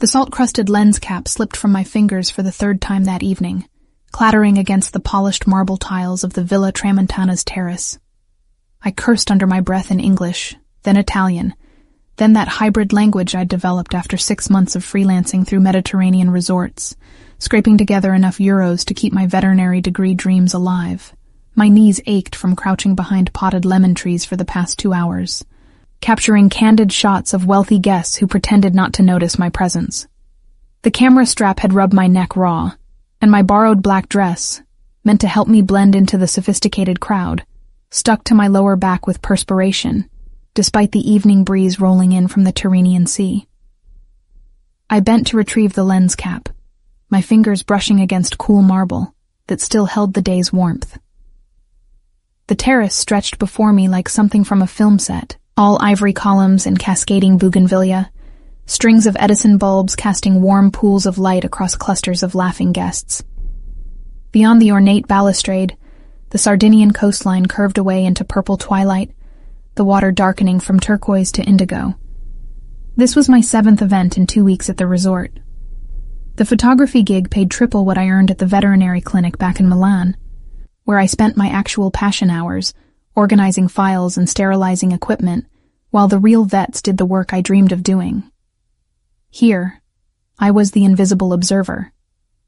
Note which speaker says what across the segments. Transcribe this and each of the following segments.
Speaker 1: The salt-crusted lens cap slipped from my fingers for the third time that evening, clattering against the polished marble tiles of the Villa Tramontana's terrace. I cursed under my breath in English, then Italian, then that hybrid language I'd developed after 6 months of freelancing through Mediterranean resorts, scraping together enough euros to keep my veterinary degree dreams alive. My knees ached from crouching behind potted lemon trees for the past 2 hours, capturing candid shots of wealthy guests who pretended not to notice my presence. The camera strap had rubbed my neck raw, and my borrowed black dress, meant to help me blend into the sophisticated crowd, stuck to my lower back with perspiration, despite the evening breeze rolling in from the Tyrrhenian Sea. I bent to retrieve the lens cap, my fingers brushing against cool marble that still held the day's warmth. The terrace stretched before me like something from a film set, all ivory columns and cascading bougainvillea, strings of Edison bulbs casting warm pools of light across clusters of laughing guests. Beyond the ornate balustrade, the Sardinian coastline curved away into purple twilight, the water darkening from turquoise to indigo. This was my 7th event in 2 weeks at the resort. The photography gig paid triple what I earned at the veterinary clinic back in Milan, where I spent my actual passion hours, organizing files and sterilizing equipment, while the real vets did the work I dreamed of doing. Here, I was the invisible observer,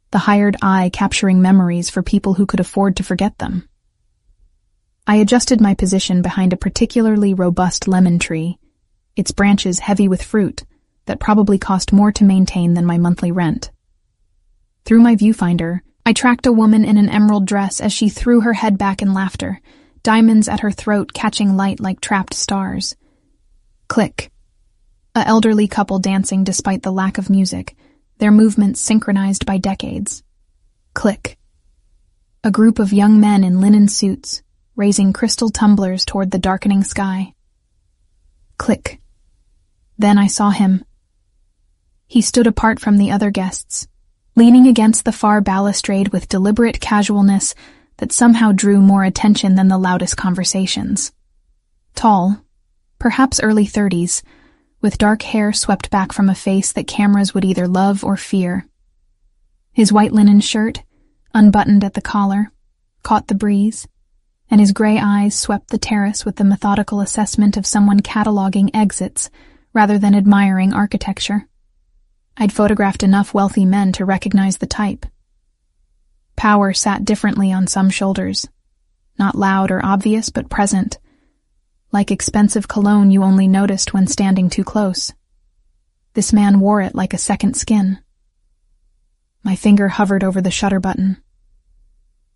Speaker 1: the hired eye capturing memories for people who could afford to forget them. I adjusted my position behind a particularly robust lemon tree, its branches heavy with fruit that probably cost more to maintain than my monthly rent. Through my viewfinder, I tracked a woman in an emerald dress as she threw her head back in laughter, diamonds at her throat catching light like trapped stars. Click. A elderly couple dancing despite the lack of music, their movements synchronized by decades. Click. A group of young men in linen suits, raising crystal tumblers toward the darkening sky. Click. Then I saw him. He stood apart from the other guests, leaning against the far balustrade with deliberate casualness that somehow drew more attention than the loudest conversations. Tall, perhaps early 30s, with dark hair swept back from a face that cameras would either love or fear. His white linen shirt, unbuttoned at the collar, caught the breeze, and his gray eyes swept the terrace with the methodical assessment of someone cataloging exits rather than admiring architecture. I'd photographed enough wealthy men to recognize the type. Power sat differently on some shoulders, not loud or obvious but present, like expensive cologne you only noticed when standing too close. This man wore it like a second skin. My finger hovered over the shutter button.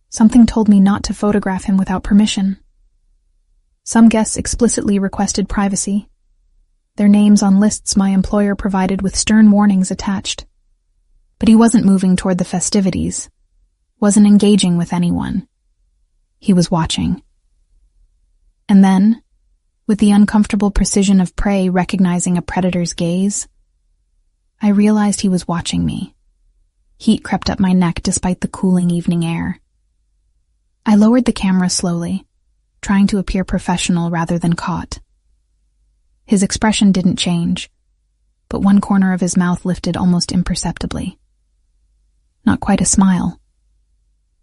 Speaker 1: Something told me not to photograph him without permission. Some guests explicitly requested privacy, their names on lists my employer provided with stern warnings attached. But he wasn't moving toward the festivities, wasn't engaging with anyone. He was watching. And then, with the uncomfortable precision of prey recognizing a predator's gaze, I realized he was watching me. Heat crept up my neck despite the cooling evening air. I lowered the camera slowly, trying to appear professional rather than caught. His expression didn't change, but one corner of his mouth lifted almost imperceptibly. Not quite a smile.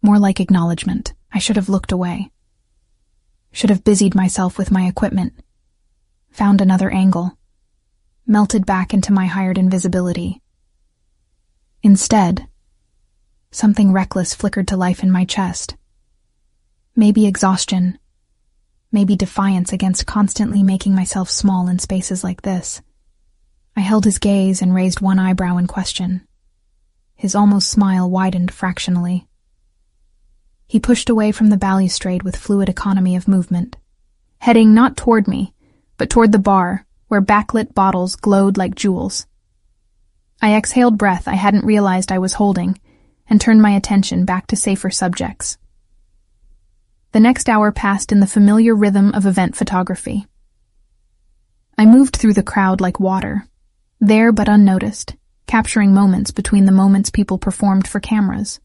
Speaker 1: More like acknowledgement. I should have looked away. Should have busied myself with my equipment. Found another angle. Melted back into my hired invisibility. Instead, something reckless flickered to life in my chest. Maybe exhaustion. Maybe defiance against constantly making myself small in spaces like this. I held his gaze and raised one eyebrow in question. His almost smile widened fractionally. He pushed away from the balustrade with fluid economy of movement, heading not toward me, but toward the bar, where backlit bottles glowed like jewels. I exhaled breath I hadn't realized I was holding, and turned my attention back to safer subjects. The next hour passed in the familiar rhythm of event photography. I moved through the crowd like water, there but unnoticed, capturing moments between the moments people performed for cameras.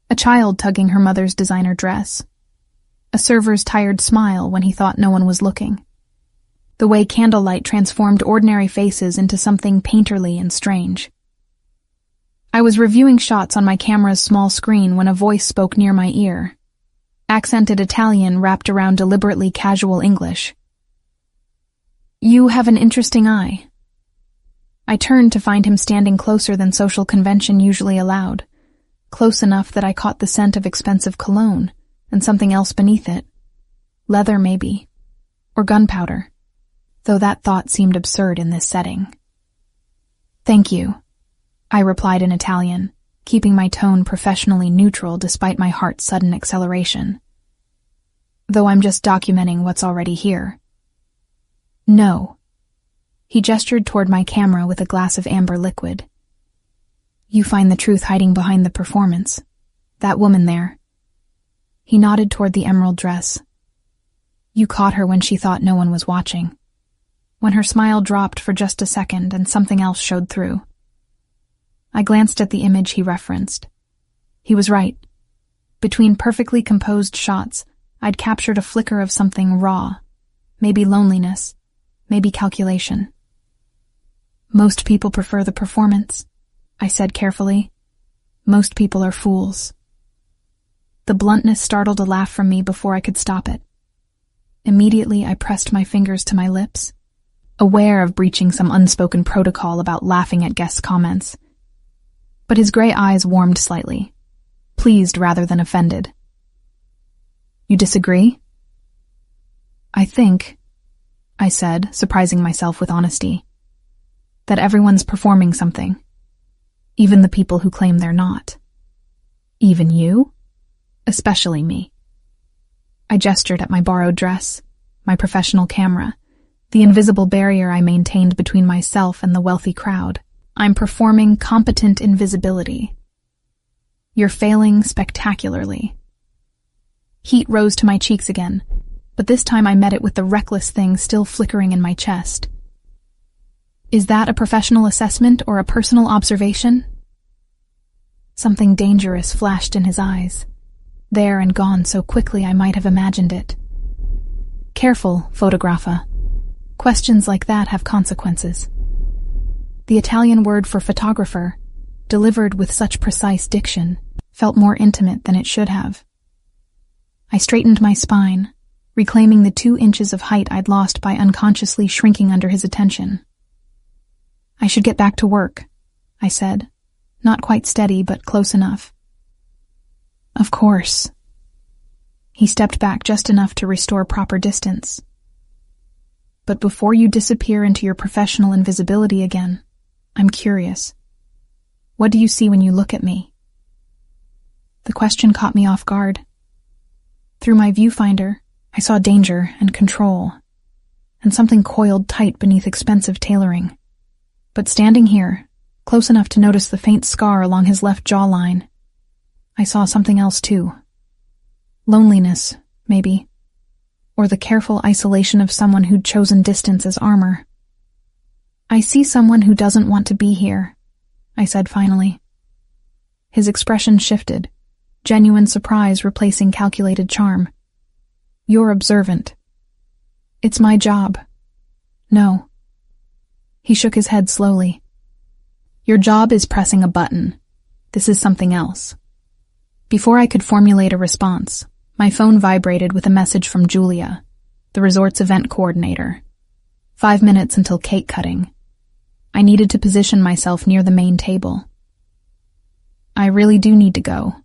Speaker 1: A child tugging her mother's designer dress. A server's tired smile when he thought no one was looking. The way candlelight transformed ordinary faces into something painterly and strange. I was reviewing shots on my camera's small screen when a voice spoke near my ear. Accented Italian wrapped around deliberately casual English. "You have an interesting eye." I turned to find him standing closer than social convention usually allowed, close enough that I caught the scent of expensive cologne and something else beneath it. Leather, maybe. Or gunpowder, though that thought seemed absurd in this setting. "Thank you," I replied in Italian, keeping my tone professionally neutral despite my heart's sudden acceleration. "Though I'm just documenting what's already here." "No." He gestured toward my camera with a glass of amber liquid. "You find the truth hiding behind the performance. That woman there." He nodded toward the emerald dress. "You caught her when she thought no one was watching. When her smile dropped for just a second and something else showed through." I glanced at the image he referenced. He was right. Between perfectly composed shots, I'd captured a flicker of something raw. Maybe loneliness. Maybe calculation. "Most people prefer the performance," I said carefully. "Most people are fools." The bluntness startled a laugh from me before I could stop it. Immediately, I pressed my fingers to my lips, aware of breaching some unspoken protocol about laughing at guests' comments. But his gray eyes warmed slightly, pleased rather than offended. "You disagree?" "I think," I said, surprising myself with honesty, "that everyone's performing something, even the people who claim they're not." "Even you?" "Especially me." I gestured at my borrowed dress, my professional camera, the invisible barrier I maintained between myself and the wealthy crowd. "I'm performing competent invisibility." "You're failing spectacularly." Heat rose to my cheeks again, but this time I met it with the reckless thing still flickering in my chest. "Is that a professional assessment or a personal observation?" Something dangerous flashed in his eyes, there and gone so quickly I might have imagined it. "Careful, photographer. Questions like that have consequences." The Italian word for photographer, delivered with such precise diction, felt more intimate than it should have. I straightened my spine, reclaiming the 2 inches of height I'd lost by unconsciously shrinking under his attention. "I should get back to work," I said, not quite steady but close enough. "Of course." He stepped back just enough to restore proper distance. "But before you disappear into your professional invisibility again, I'm curious. What do you see when you look at me?" The question caught me off guard. Through my viewfinder, I saw danger and control, and something coiled tight beneath expensive tailoring. But standing here, close enough to notice the faint scar along his left jawline, I saw something else too. Loneliness, maybe. Or the careful isolation of someone who'd chosen distance as armor. "I see someone who doesn't want to be here," I said finally. His expression shifted, genuine surprise replacing calculated charm. "You're observant." "It's my job." "No." He shook his head slowly. "Your job is pressing a button. This is something else." Before I could formulate a response, my phone vibrated with a message from Julia, the resort's event coordinator. 5 minutes until cake cutting. I needed to position myself near the main table. "I really do need to go,"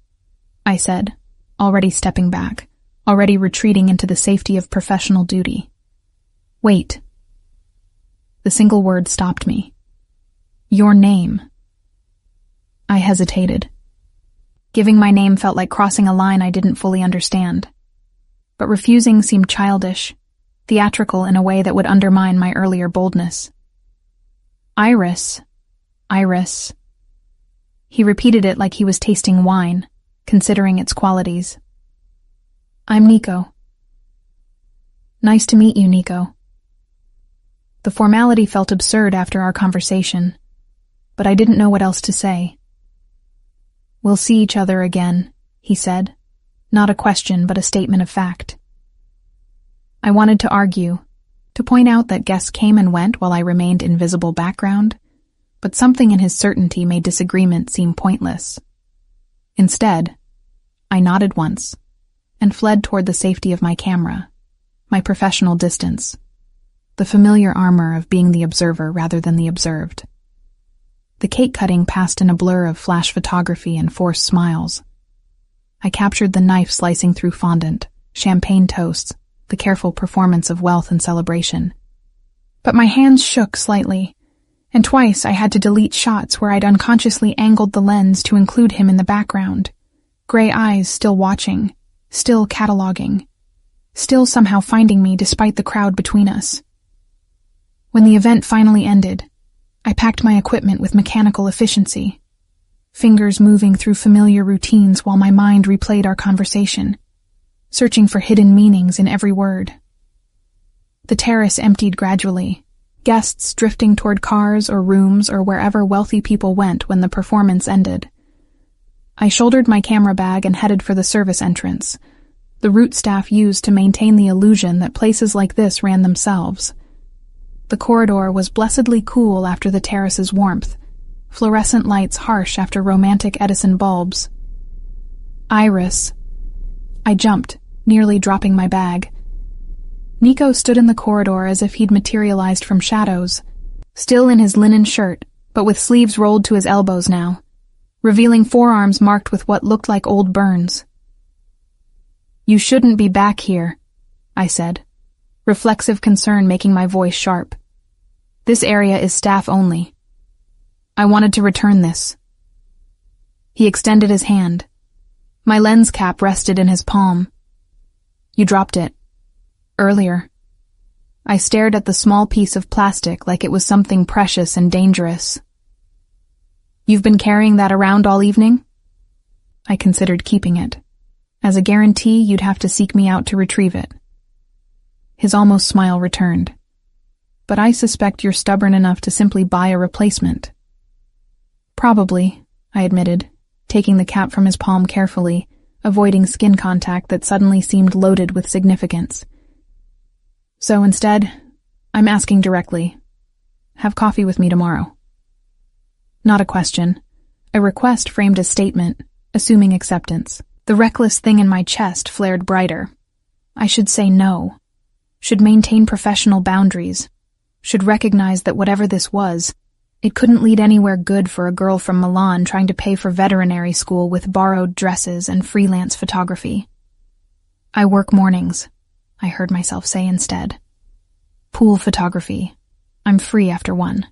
Speaker 1: I said, already stepping back, already retreating into the safety of professional duty. "Wait." The single word stopped me. "Your name." I hesitated. Giving my name felt like crossing a line I didn't fully understand. But refusing seemed childish, theatrical in a way that would undermine my earlier boldness. "Iris. Iris." He repeated it like he was tasting wine, considering its qualities. "I'm Nico." "Nice to meet you, Nico." The formality felt absurd after our conversation, but I didn't know what else to say. "We'll see each other again," he said, not a question but a statement of fact. I wanted to argue, to point out that guests came and went while I remained invisible background, but something in his certainty made disagreement seem pointless. Instead, I nodded once and fled toward the safety of my camera, my professional distance, the familiar armor of being the observer rather than the observed. The cake cutting passed in a blur of flash photography and forced smiles. I captured the knife slicing through fondant, champagne toasts, the careful performance of wealth and celebration. But my hands shook slightly, and twice I had to delete shots where I'd unconsciously angled the lens to include him in the background, gray eyes still watching, still cataloging, still somehow finding me despite the crowd between us. When the event finally ended, I packed my equipment with mechanical efficiency, fingers moving through familiar routines while my mind replayed our conversation, searching for hidden meanings in every word. The terrace emptied gradually, guests drifting toward cars or rooms or wherever wealthy people went when the performance ended. I shouldered my camera bag and headed for the service entrance, the route staff used to maintain the illusion that places like this ran themselves. The corridor was blessedly cool after the terrace's warmth, fluorescent lights harsh after romantic Edison bulbs. Iris. I jumped, nearly dropping my bag. Nico stood in the corridor as if he'd materialized from shadows, still in his linen shirt, but with sleeves rolled to his elbows now, revealing forearms marked with what looked like old burns. "You shouldn't be back here," I said, reflexive concern making my voice sharp. "This area is staff only. I wanted to return this." He extended his hand. My lens cap rested in his palm. "You dropped it. Earlier." I stared at the small piece of plastic like it was something precious and dangerous. "You've been carrying that around all evening?" I considered keeping it. As a guarantee, you'd have to seek me out to retrieve it. His almost smile returned. "But I suspect you're stubborn enough to simply buy a replacement." "Probably," I admitted, taking the cap from his palm carefully, avoiding skin contact that suddenly seemed loaded with significance. "So instead, I'm asking directly. Have coffee with me tomorrow." Not a question. A request framed a statement, assuming acceptance. The reckless thing in my chest flared brighter. I should say no. Should maintain professional boundaries. Should recognize that whatever this was, it couldn't lead anywhere good for a girl from Milan trying to pay for veterinary school with borrowed dresses and freelance photography. "I work mornings," I heard myself say instead. "Pool photography. I'm free after 1.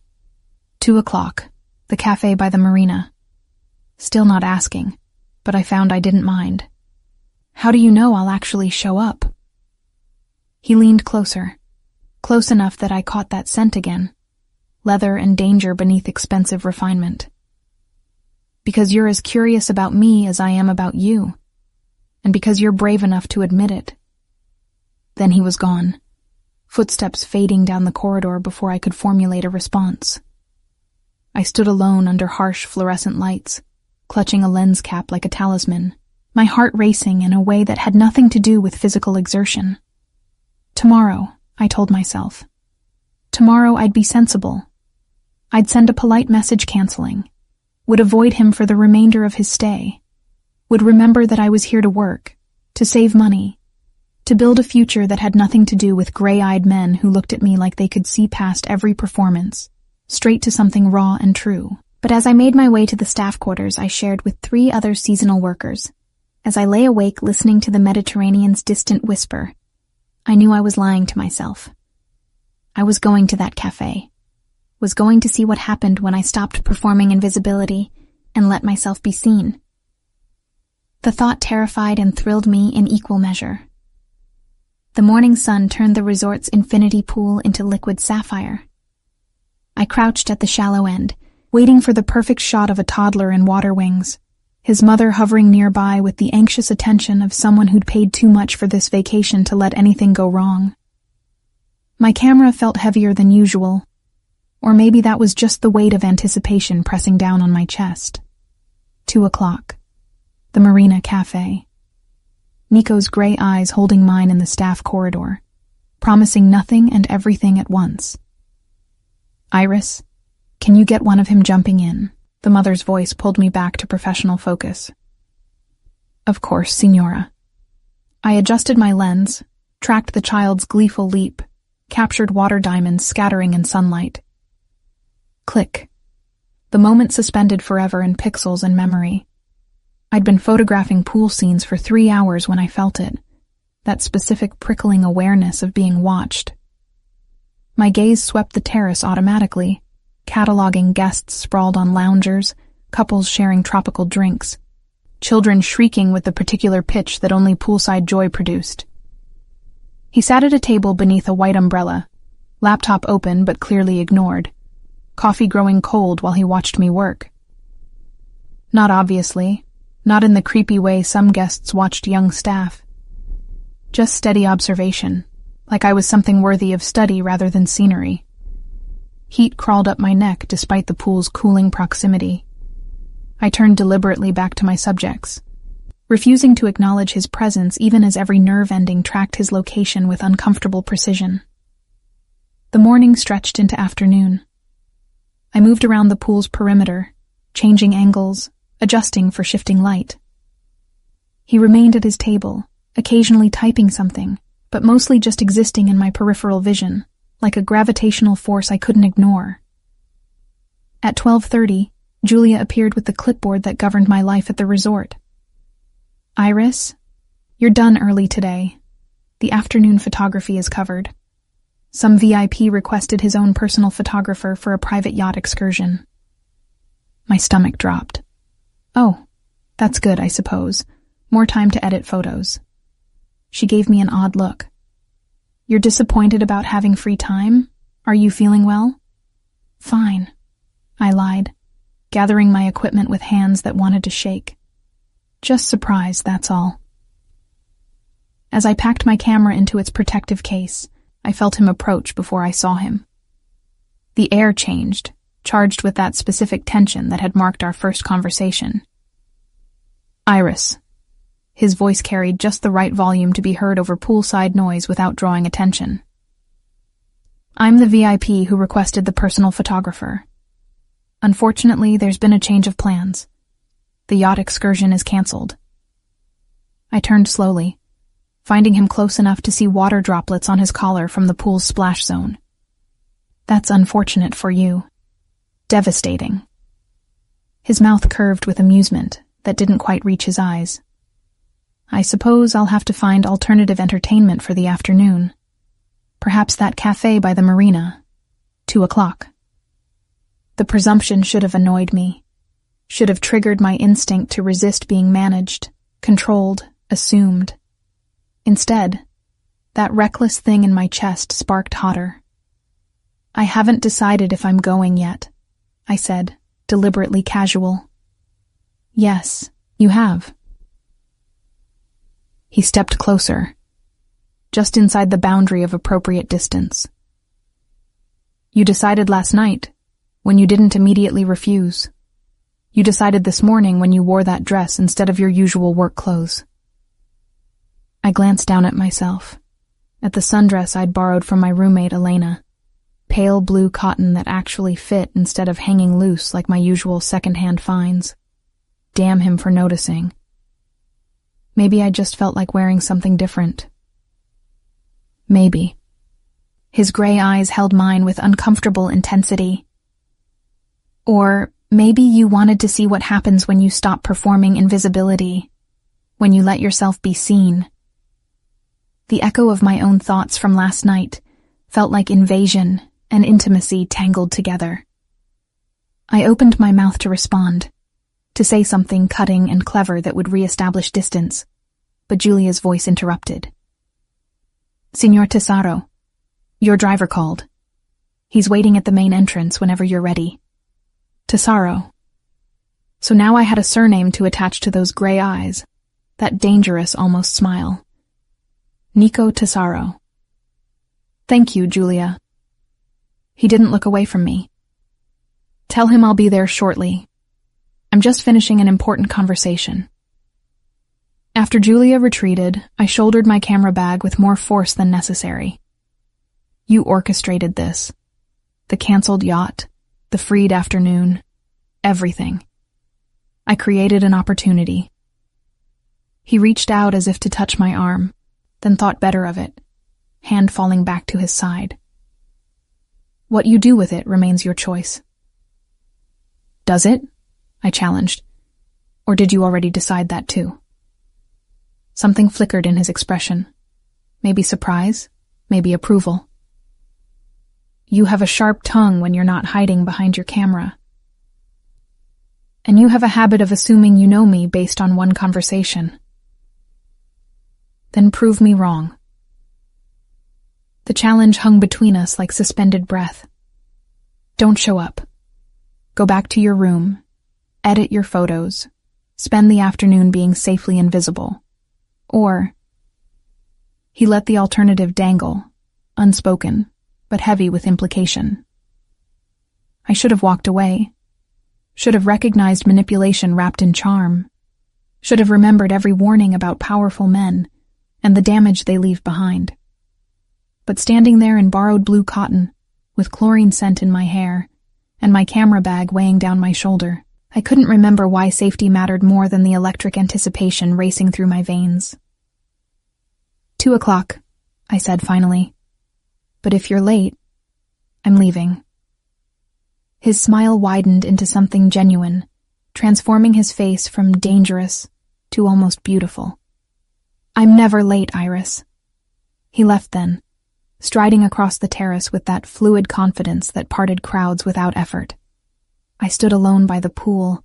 Speaker 1: 2:00, the cafe by the marina." Still not asking, but I found I didn't mind. "How do you know I'll actually show up?" He leaned closer, close enough that I caught that scent again, leather and danger beneath expensive refinement. "Because you're as curious about me as I am about you, and because you're brave enough to admit it." Then he was gone, footsteps fading down the corridor before I could formulate a response. I stood alone under harsh fluorescent lights, clutching a lens cap like a talisman, my heart racing in a way that had nothing to do with physical exertion. Tomorrow, I told myself. Tomorrow I'd be sensible. I'd send a polite message canceling, would avoid him for the remainder of his stay, would remember that I was here to work, to save money, to build a future that had nothing to do with gray-eyed men who looked at me like they could see past every performance, straight to something raw and true. But as I made my way to the staff quarters I shared with 3 other seasonal workers, as I lay awake listening to the Mediterranean's distant whisper, I knew I was lying to myself. I was going to that cafe, was going to see what happened when I stopped performing invisibility and let myself be seen. The thought terrified and thrilled me in equal measure. The morning sun turned the resort's infinity pool into liquid sapphire. I crouched at the shallow end, waiting for the perfect shot of a toddler in water wings, his mother hovering nearby with the anxious attention of someone who'd paid too much for this vacation to let anything go wrong. My camera felt heavier than usual, or maybe that was just the weight of anticipation pressing down on my chest. 2:00, the Marina Cafe. Nico's gray eyes holding mine in the staff corridor, promising nothing and everything at once. "Iris, Can you get one of him jumping in? The mother's voice pulled me back to professional focus. Of course, Signora. I adjusted my lens, tracked the child's gleeful leap, captured water diamonds scattering in sunlight. Click. The moment suspended forever in pixels and memory. I'd been photographing pool scenes for 3 hours when I felt it, that specific prickling awareness of being watched. My gaze swept the terrace automatically, cataloging guests sprawled on loungers, couples sharing tropical drinks, children shrieking with the particular pitch that only poolside joy produced. He sat at a table beneath a white umbrella, laptop open but clearly ignored, coffee growing cold while he watched me work. Not obviously, not in the creepy way some guests watched young staff. Just steady observation, like I was something worthy of study rather than scenery. Heat crawled up my neck despite the pool's cooling proximity. I turned deliberately back to my subjects, refusing to acknowledge his presence even as every nerve ending tracked his location with uncomfortable precision. The morning stretched into afternoon. I moved around the pool's perimeter, changing angles, adjusting for shifting light. He remained at his table, occasionally typing something, but mostly just existing in my peripheral vision, like a gravitational force I couldn't ignore. At 12:30, Julia appeared with the clipboard that governed my life at the resort. Iris, you're done early today. The afternoon photography is covered. Some VIP requested his own personal photographer for a private yacht excursion. My stomach dropped. Oh, that's good, I suppose. More time to edit photos. She gave me an odd look. You're disappointed about having free time? Are you feeling well? Fine, I lied, gathering my equipment with hands that wanted to shake. Just surprised, that's all. As I packed my camera into its protective case, I felt him approach before I saw him. The air changed, charged with that specific tension that had marked our first conversation. Iris. His voice carried just the right volume to be heard over poolside noise without drawing attention. I'm the VIP who requested the personal photographer. Unfortunately, there's been a change of plans. The yacht excursion is canceled. I turned slowly, finding him close enough to see water droplets on his collar from the pool's splash zone. That's unfortunate for you. Devastating. His mouth curved with amusement that didn't quite reach his eyes. I suppose I'll have to find alternative entertainment for the afternoon. Perhaps that cafe by the marina. 2:00. The presumption should have annoyed me, should have triggered my instinct to resist being managed, controlled, assumed. Instead, that reckless thing in my chest sparked hotter. I haven't decided if I'm going yet, I said, deliberately casual. Yes, you have. He stepped closer, just inside the boundary of appropriate distance. You decided last night, when you didn't immediately refuse. You decided this morning when you wore that dress instead of your usual work clothes. I glanced down at myself, at the sundress I'd borrowed from my roommate Elena, pale blue cotton that actually fit instead of hanging loose like my usual second-hand finds. Damn him for noticing. Maybe I just felt like wearing something different. Maybe. His gray eyes held mine with uncomfortable intensity. Or maybe you wanted to see what happens when you stop performing invisibility, when you let yourself be seen. The echo of my own thoughts from last night felt like invasion and intimacy tangled together. I opened my mouth to respond, to say something cutting and clever that would re-establish distance, but Julia's voice interrupted. Signor Tesaro, your driver called. He's waiting at the main entrance whenever you're ready. Tesaro. So now I had a surname to attach to those gray eyes, that dangerous almost smile. Nico Tesaro. Thank you, Julia. He didn't look away from me. Tell him I'll be there shortly. I'm just finishing an important conversation. After Julia retreated, I shouldered my camera bag with more force than necessary. You orchestrated this. The canceled yacht, the freed afternoon, everything. I created an opportunity. He reached out as if to touch my arm, then thought better of it, hand falling back to his side. What you do with it remains your choice. Does it? I challenged. Or did you already decide that too? Something flickered in his expression. Maybe surprise, maybe approval. You have a sharp tongue when you're not hiding behind your camera. And you have a habit of assuming you know me based on one conversation. Then prove me wrong. The challenge hung between us like suspended breath. Don't show up. Go back to your room, edit your photos, spend the afternoon being safely invisible. Or, he let the alternative dangle, unspoken, but heavy with implication. I should have walked away, should have recognized manipulation wrapped in charm, should have remembered every warning about powerful men and the damage they leave behind. But standing there in borrowed blue cotton, with chlorine scent in my hair, and my camera bag weighing down my shoulder, I couldn't remember why safety mattered more than the electric anticipation racing through my veins. 2:00, I said finally. But if you're late, I'm leaving. His smile widened into something genuine, transforming his face from dangerous to almost beautiful. I'm never late, Iris. He left then, striding across the terrace with that fluid confidence that parted crowds without effort. I stood alone by the pool,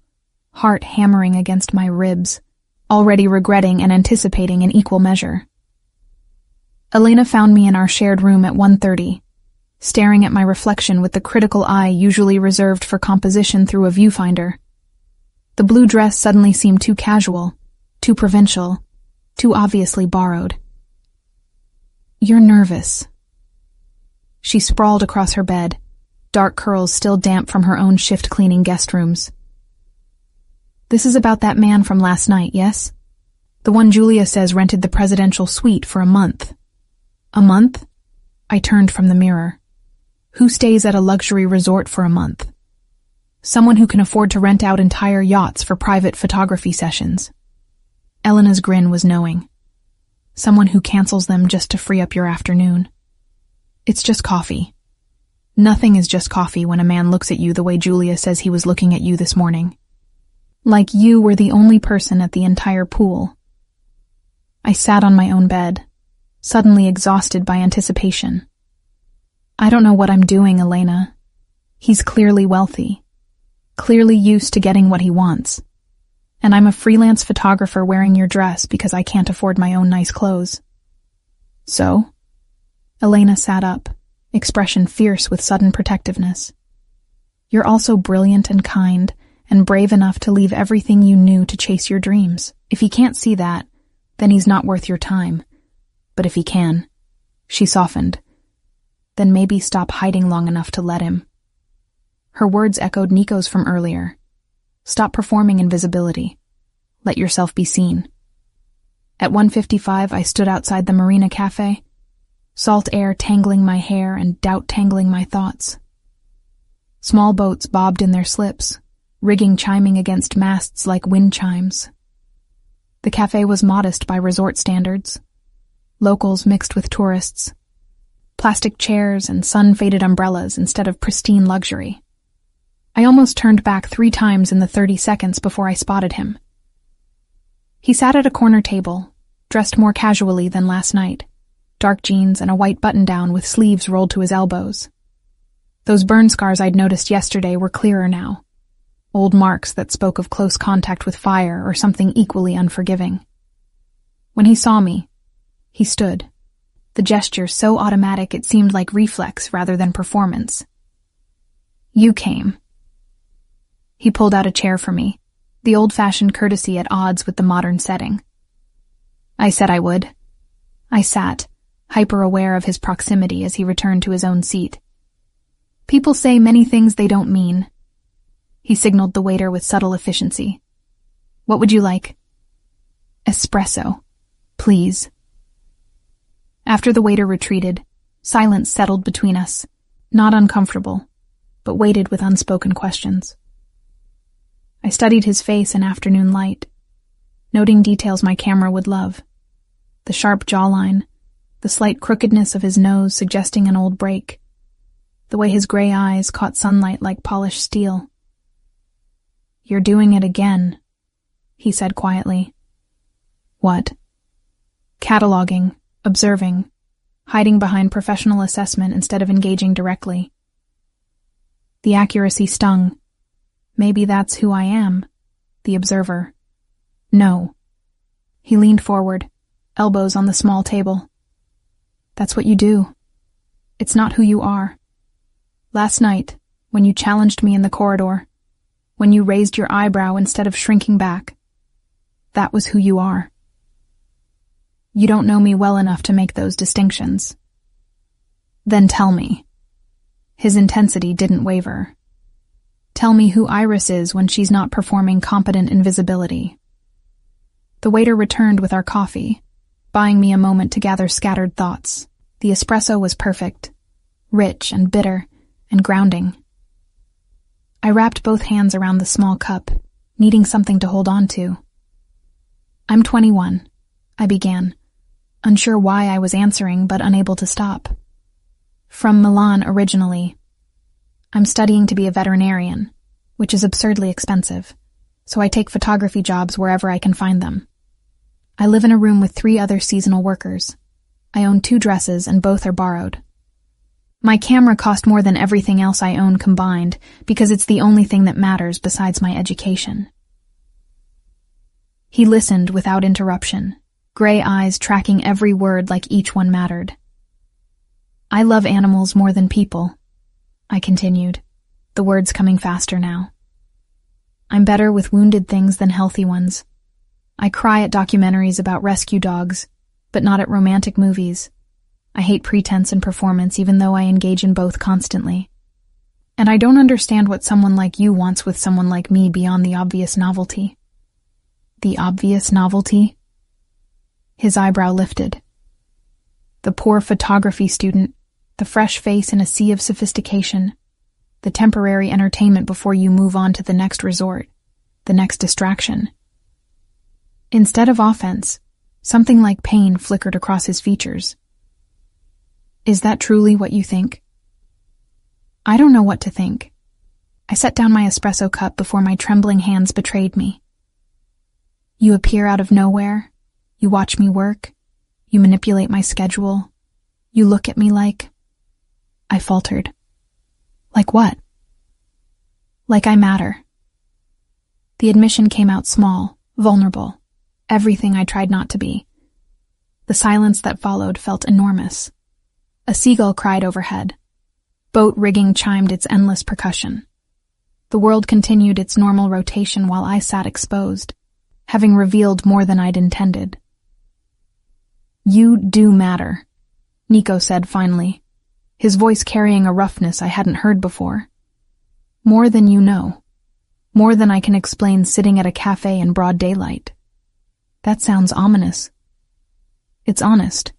Speaker 1: heart hammering against my ribs, already regretting and anticipating in equal measure. Elena found me in our shared room at 1:30, staring at my reflection with the critical eye usually reserved for composition through a viewfinder. The blue dress suddenly seemed too casual, too provincial, too obviously borrowed. You're nervous. She sprawled across her bed, dark curls still damp from her own shift-cleaning guest rooms. This is about that man from last night, yes? The one Julia says rented the presidential suite for a month. A month? I turned from the mirror. Who stays at a luxury resort for a month? Someone who can afford to rent out entire yachts for private photography sessions. Elena's grin was knowing. Someone who cancels them just to free up your afternoon. It's just coffee. Nothing is just coffee when a man looks at you the way Julia says he was looking at you this morning. Like you were the only person at the entire pool. I sat on my own bed, suddenly exhausted by anticipation. I don't know what I'm doing, Elena. He's clearly wealthy, clearly used to getting what he wants. And I'm a freelance photographer wearing your dress because I can't afford my own nice clothes. So? Elena sat up, expression fierce with sudden protectiveness. You're also brilliant and kind, and brave enough to leave everything you knew to chase your dreams. If he can't see that, then he's not worth your time. But if he can, she softened, then maybe stop hiding long enough to let him. Her words echoed Nico's from earlier. Stop performing invisibility. Let yourself be seen. At 1:55, I stood outside the Marina Cafe, salt air tangling my hair and doubt tangling my thoughts. Small boats bobbed in their slips, rigging chiming against masts like wind chimes. The cafe was modest by resort standards. Locals mixed with tourists. Plastic chairs and sun-faded umbrellas instead of pristine luxury. I almost turned back 3 times in the 30 seconds before I spotted him. He sat at a corner table, dressed more casually than last night. Dark jeans and a white button-down with sleeves rolled to his elbows. Those burn scars I'd noticed yesterday were clearer now. Old marks that spoke of close contact with fire or something equally unforgiving. When he saw me, he stood, the gesture so automatic it seemed like reflex rather than performance. You came. He pulled out a chair for me, the old-fashioned courtesy at odds with the modern setting. I said I would. I sat, hyper-aware of his proximity as he returned to his own seat. People say many things they don't mean. He signaled the waiter with subtle efficiency. What would you like? Espresso, please. After the waiter retreated, silence settled between us, not uncomfortable, but waited with unspoken questions. I studied his face in afternoon light, noting details my camera would love. The sharp jawline, the slight crookedness of his nose suggesting an old break, the way his gray eyes caught sunlight like polished steel. "You're doing it again," he said quietly. "What?" "Cataloging, observing, hiding behind professional assessment instead of engaging directly." The accuracy stung. Maybe that's who I am, the observer. No. He leaned forward, elbows on the small table. That's what you do. It's not who you are. Last night, when you challenged me in the corridor, when you raised your eyebrow instead of shrinking back, that was who you are. You don't know me well enough to make those distinctions. Then tell me. His intensity didn't waver. Tell me who Iris is when she's not performing competent invisibility. The waiter returned with our coffee, buying me a moment to gather scattered thoughts. The espresso was perfect, rich and bitter and grounding. I wrapped both hands around the small cup, needing something to hold on to. "I'm 21, I began, unsure why I was answering but unable to stop. "From Milan originally. I'm studying to be a veterinarian, which is absurdly expensive, so I take photography jobs wherever I can find them. I live in a room with 3 other seasonal workers. I own 2 dresses and both are borrowed. My camera cost more than everything else I own combined because it's the only thing that matters besides my education." He listened without interruption, gray eyes tracking every word like each one mattered. "I love animals more than people," I continued, the words coming faster now. "I'm better with wounded things than healthy ones. I cry at documentaries about rescue dogs, but not at romantic movies. I hate pretense and performance even though I engage in both constantly. And I don't understand what someone like you wants with someone like me beyond the obvious novelty." "The obvious novelty?" His eyebrow lifted. "The poor photography student, the fresh face in a sea of sophistication, the temporary entertainment before you move on to the next resort, the next distraction." Instead of offense, something like pain flickered across his features. "Is that truly what you think?" "I don't know what to think." I set down my espresso cup before my trembling hands betrayed me. "You appear out of nowhere. You watch me work. You manipulate my schedule. You look at me like—" I faltered. "Like what?" "Like I matter." The admission came out small, vulnerable, everything I tried not to be. The silence that followed felt enormous. A seagull cried overhead. Boat rigging chimed its endless percussion. The world continued its normal rotation while I sat exposed, having revealed more than I'd intended. "You do matter," Nico said finally, his voice carrying a roughness I hadn't heard before. "More than you know. More than I can explain sitting at a cafe in broad daylight." That sounds ominous. It's honest.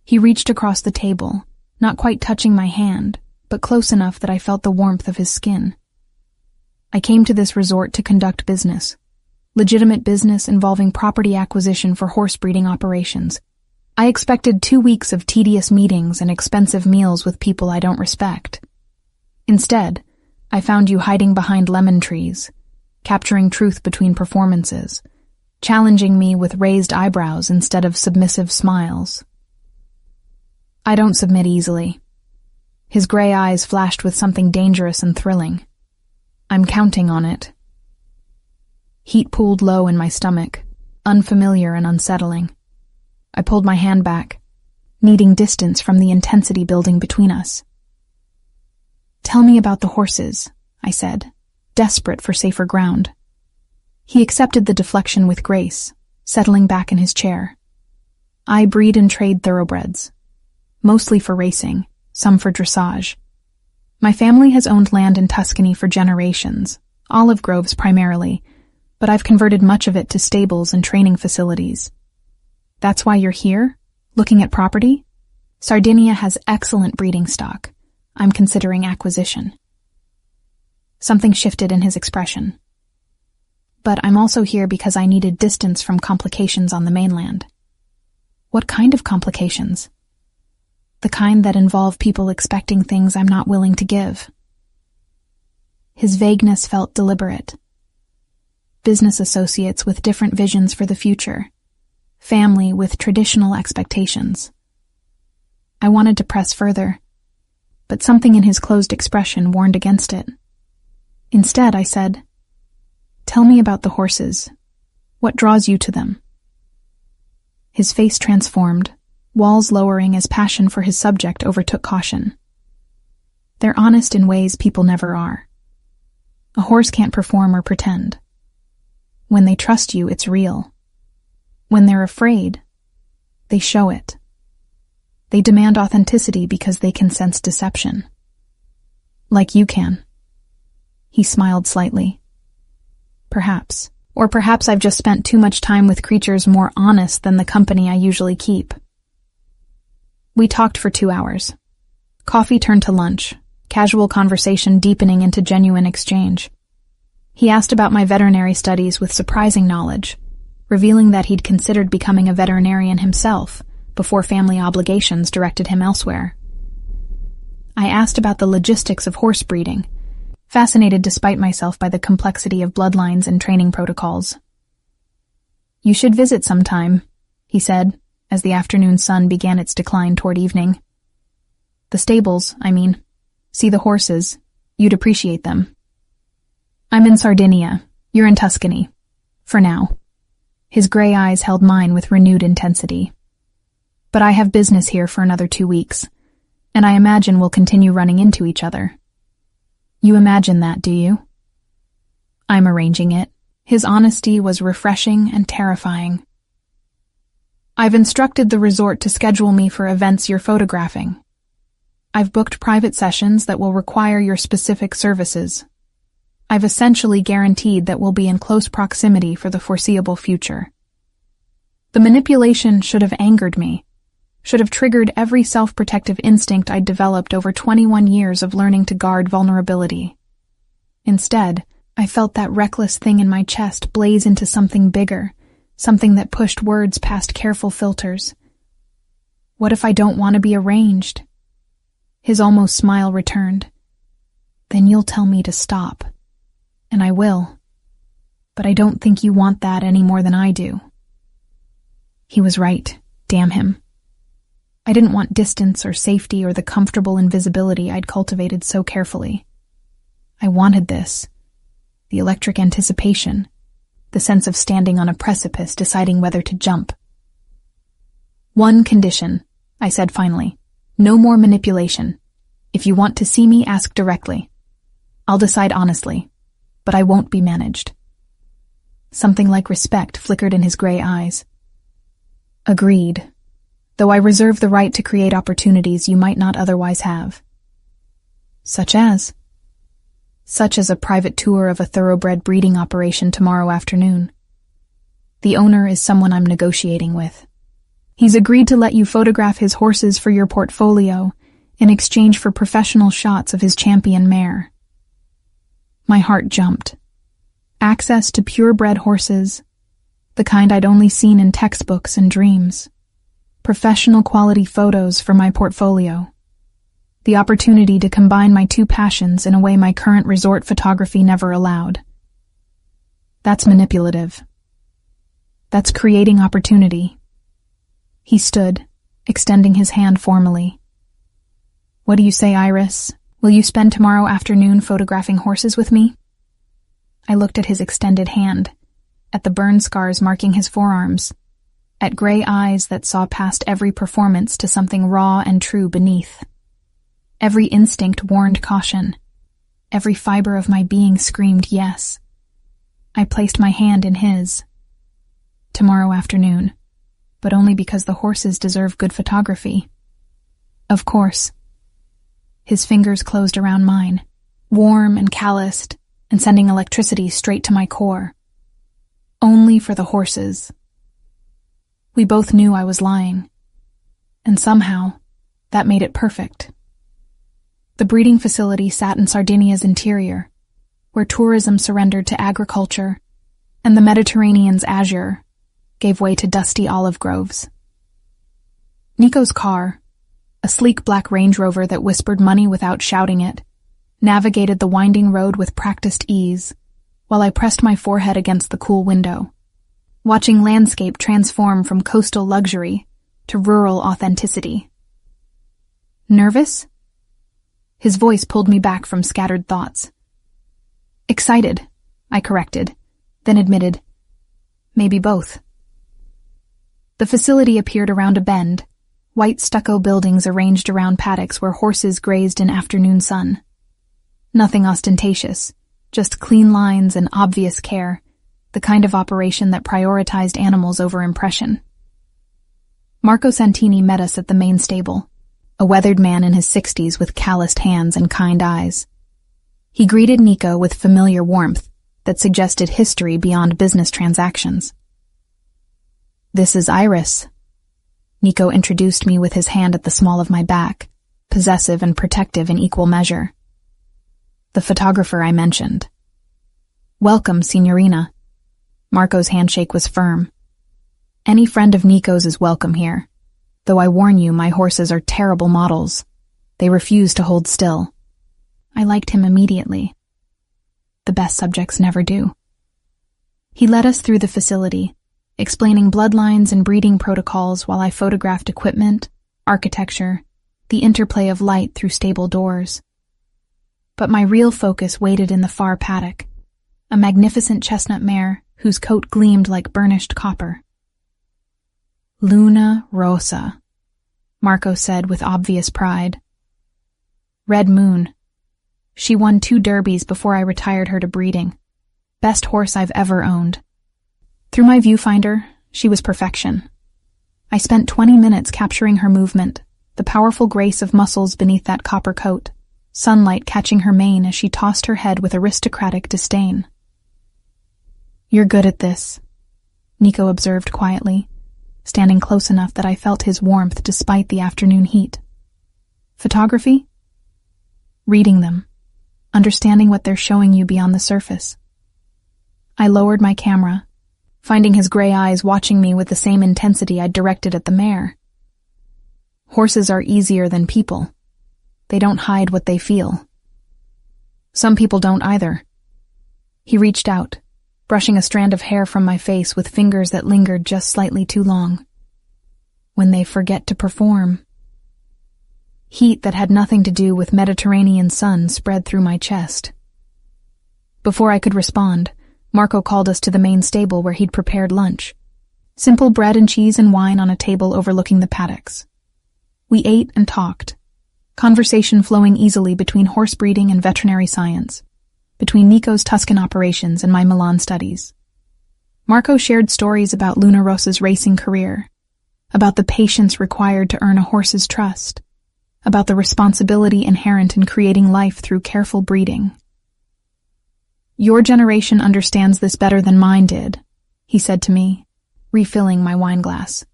Speaker 1: He reached across the table, not quite touching my hand, but close enough that I felt the warmth of his skin. "I came to this resort to conduct business. Legitimate business involving property acquisition for horse breeding operations. I expected 2 weeks of tedious meetings and expensive meals with people I don't respect. Instead, I found you hiding behind lemon trees, capturing truth between performances, challenging me with raised eyebrows instead of submissive smiles." "I don't submit easily." His gray eyes flashed with something dangerous and thrilling. "I'm counting on it." Heat pooled low in my stomach, unfamiliar and unsettling. I pulled my hand back, needing distance from the intensity building between us. "Tell me about the horses," I said, desperate for safer ground. He accepted the deflection with grace, settling back in his chair. "I breed and trade thoroughbreds, mostly for racing, some for dressage. My family has owned land in Tuscany for generations, olive groves primarily, but I've converted much of it to stables and training facilities." "That's why you're here, looking at property?" "Sardinia has excellent breeding stock. I'm considering acquisition." Something shifted in his expression. But I'm also here because I needed distance from complications on the mainland. What kind of complications? The kind that involve people expecting things I'm not willing to give. His vagueness felt deliberate. Business associates with different visions for the future. Family with traditional expectations. I wanted to press further, but something in his closed expression warned against it. Instead, I said, "Tell me about the horses. What draws you to them?" His face transformed, walls lowering as passion for his subject overtook caution. They're honest in ways people never are. A horse can't perform or pretend. When they trust you, it's real. When they're afraid, they show it. They demand authenticity because they can sense deception. Like you can. He smiled slightly. Perhaps. Or perhaps I've just spent too much time with creatures more honest than the company I usually keep. We talked for 2 hours. Coffee turned to lunch, casual conversation deepening into genuine exchange. He asked about my veterinary studies with surprising knowledge, revealing that he'd considered becoming a veterinarian himself before family obligations directed him elsewhere. I asked about the logistics of horse breeding, fascinated despite myself by the complexity of bloodlines and training protocols. "You should visit sometime," he said, as the afternoon sun began its decline toward evening. "The stables, I mean. See the horses. You'd appreciate them." "I'm in Sardinia. You're in Tuscany. For now." His gray eyes held mine with renewed intensity. "But I have business here for another 2 weeks, and I imagine we'll continue running into each other." "You imagine that, do you?" "I'm arranging it." His honesty was refreshing and terrifying. "I've instructed the resort to schedule me for events you're photographing. I've booked private sessions that will require your specific services. I've essentially guaranteed that we'll be in close proximity for the foreseeable future." The manipulation should have angered me, should have triggered every self-protective instinct I'd developed over 21 years of learning to guard vulnerability. Instead, I felt that reckless thing in my chest blaze into something bigger, something that pushed words past careful filters. What if I don't want to be arranged? His almost smile returned. "Then you'll tell me to stop. And I will. But I don't think you want that any more than I do." He was right, damn him. I didn't want distance or safety or the comfortable invisibility I'd cultivated so carefully. I wanted this. The electric anticipation. The sense of standing on a precipice deciding whether to jump. "One condition," I said finally. "No more manipulation. If you want to see me, ask directly. I'll decide honestly, but I won't be managed." Something like respect flickered in his gray eyes. "Agreed. Though I reserve the right to create opportunities you might not otherwise have." "Such as?" "Such as a private tour of a thoroughbred breeding operation tomorrow afternoon. The owner is someone I'm negotiating with. He's agreed to let you photograph his horses for your portfolio in exchange for professional shots of his champion mare." My heart jumped. Access to purebred horses, the kind I'd only seen in textbooks and dreams. Professional quality photos for my portfolio. The opportunity to combine my two passions in a way my current resort photography never allowed. That's manipulative. That's creating opportunity. He stood, extending his hand formally. "What do you say, Iris? Will you spend tomorrow afternoon photographing horses with me?" I looked at his extended hand, at the burn scars marking his forearms, at gray eyes that saw past every performance to something raw and true beneath. Every instinct warned caution. Every fiber of my being screamed yes. I placed my hand in his. "Tomorrow afternoon, but only because the horses deserve good photography." "Of course." His fingers closed around mine, warm and calloused, and sending electricity straight to my core. Only for the horses. We both knew I was lying, and somehow that made it perfect. The breeding facility sat in Sardinia's interior, where tourism surrendered to agriculture, and the Mediterranean's azure gave way to dusty olive groves. Nico's car, a sleek black Range Rover that whispered money without shouting it, navigated the winding road with practiced ease, while I pressed my forehead against the cool window, watching landscape transform from coastal luxury to rural authenticity. Nervous? His voice pulled me back from scattered thoughts. Excited, I corrected, then admitted, maybe both. The facility appeared around a bend, white stucco buildings arranged around paddocks where horses grazed in afternoon sun. Nothing ostentatious, just clean lines and obvious care, the kind of operation that prioritized animals over impression. Marco Santini met us at the main stable, a weathered man in his 60s with calloused hands and kind eyes. He greeted Nico with familiar warmth that suggested history beyond business transactions. "This is Iris." Nico introduced me with his hand at the small of my back, possessive and protective in equal measure. "The photographer I mentioned." "Welcome, Signorina." Marco's handshake was firm. "Any friend of Nico's is welcome here, though I warn you my horses are terrible models. They refuse to hold still." I liked him immediately. The best subjects never do. He led us through the facility, explaining bloodlines and breeding protocols while I photographed equipment, architecture, the interplay of light through stable doors. But my real focus waited in the far paddock, a magnificent chestnut mare whose coat gleamed like burnished copper. "Luna Rosa," Marco said with obvious pride. "Red Moon. She won 2 derbies before I retired her to breeding. Best horse I've ever owned. Through my viewfinder, she was perfection. I spent 20 minutes capturing her movement, the powerful grace of muscles beneath that copper coat, sunlight catching her mane as she tossed her head with aristocratic disdain. "You're good at this," Nico observed quietly, standing close enough that I felt his warmth despite the afternoon heat. "Photography?" "Reading them. Understanding what they're showing you beyond the surface." I lowered my camera, finding his gray eyes watching me with the same intensity I'd directed at the mare. "Horses are easier than people. They don't hide what they feel. Some people don't either." He reached out, brushing a strand of hair from my face with fingers that lingered just slightly too long. "When they forget to perform." Heat that had nothing to do with Mediterranean sun spread through my chest. Before I could respond, Marco called us to the main stable where he'd prepared lunch. Simple bread and cheese and wine on a table overlooking the paddocks. We ate and talked, conversation flowing easily between horse breeding and veterinary science, between Nico's Tuscan operations and my Milan studies. Marco shared stories about Luna Rosa's racing career, about the patience required to earn a horse's trust, about the responsibility inherent in creating life through careful breeding. "Your generation understands this better than mine did," he said to me, refilling my wine glass.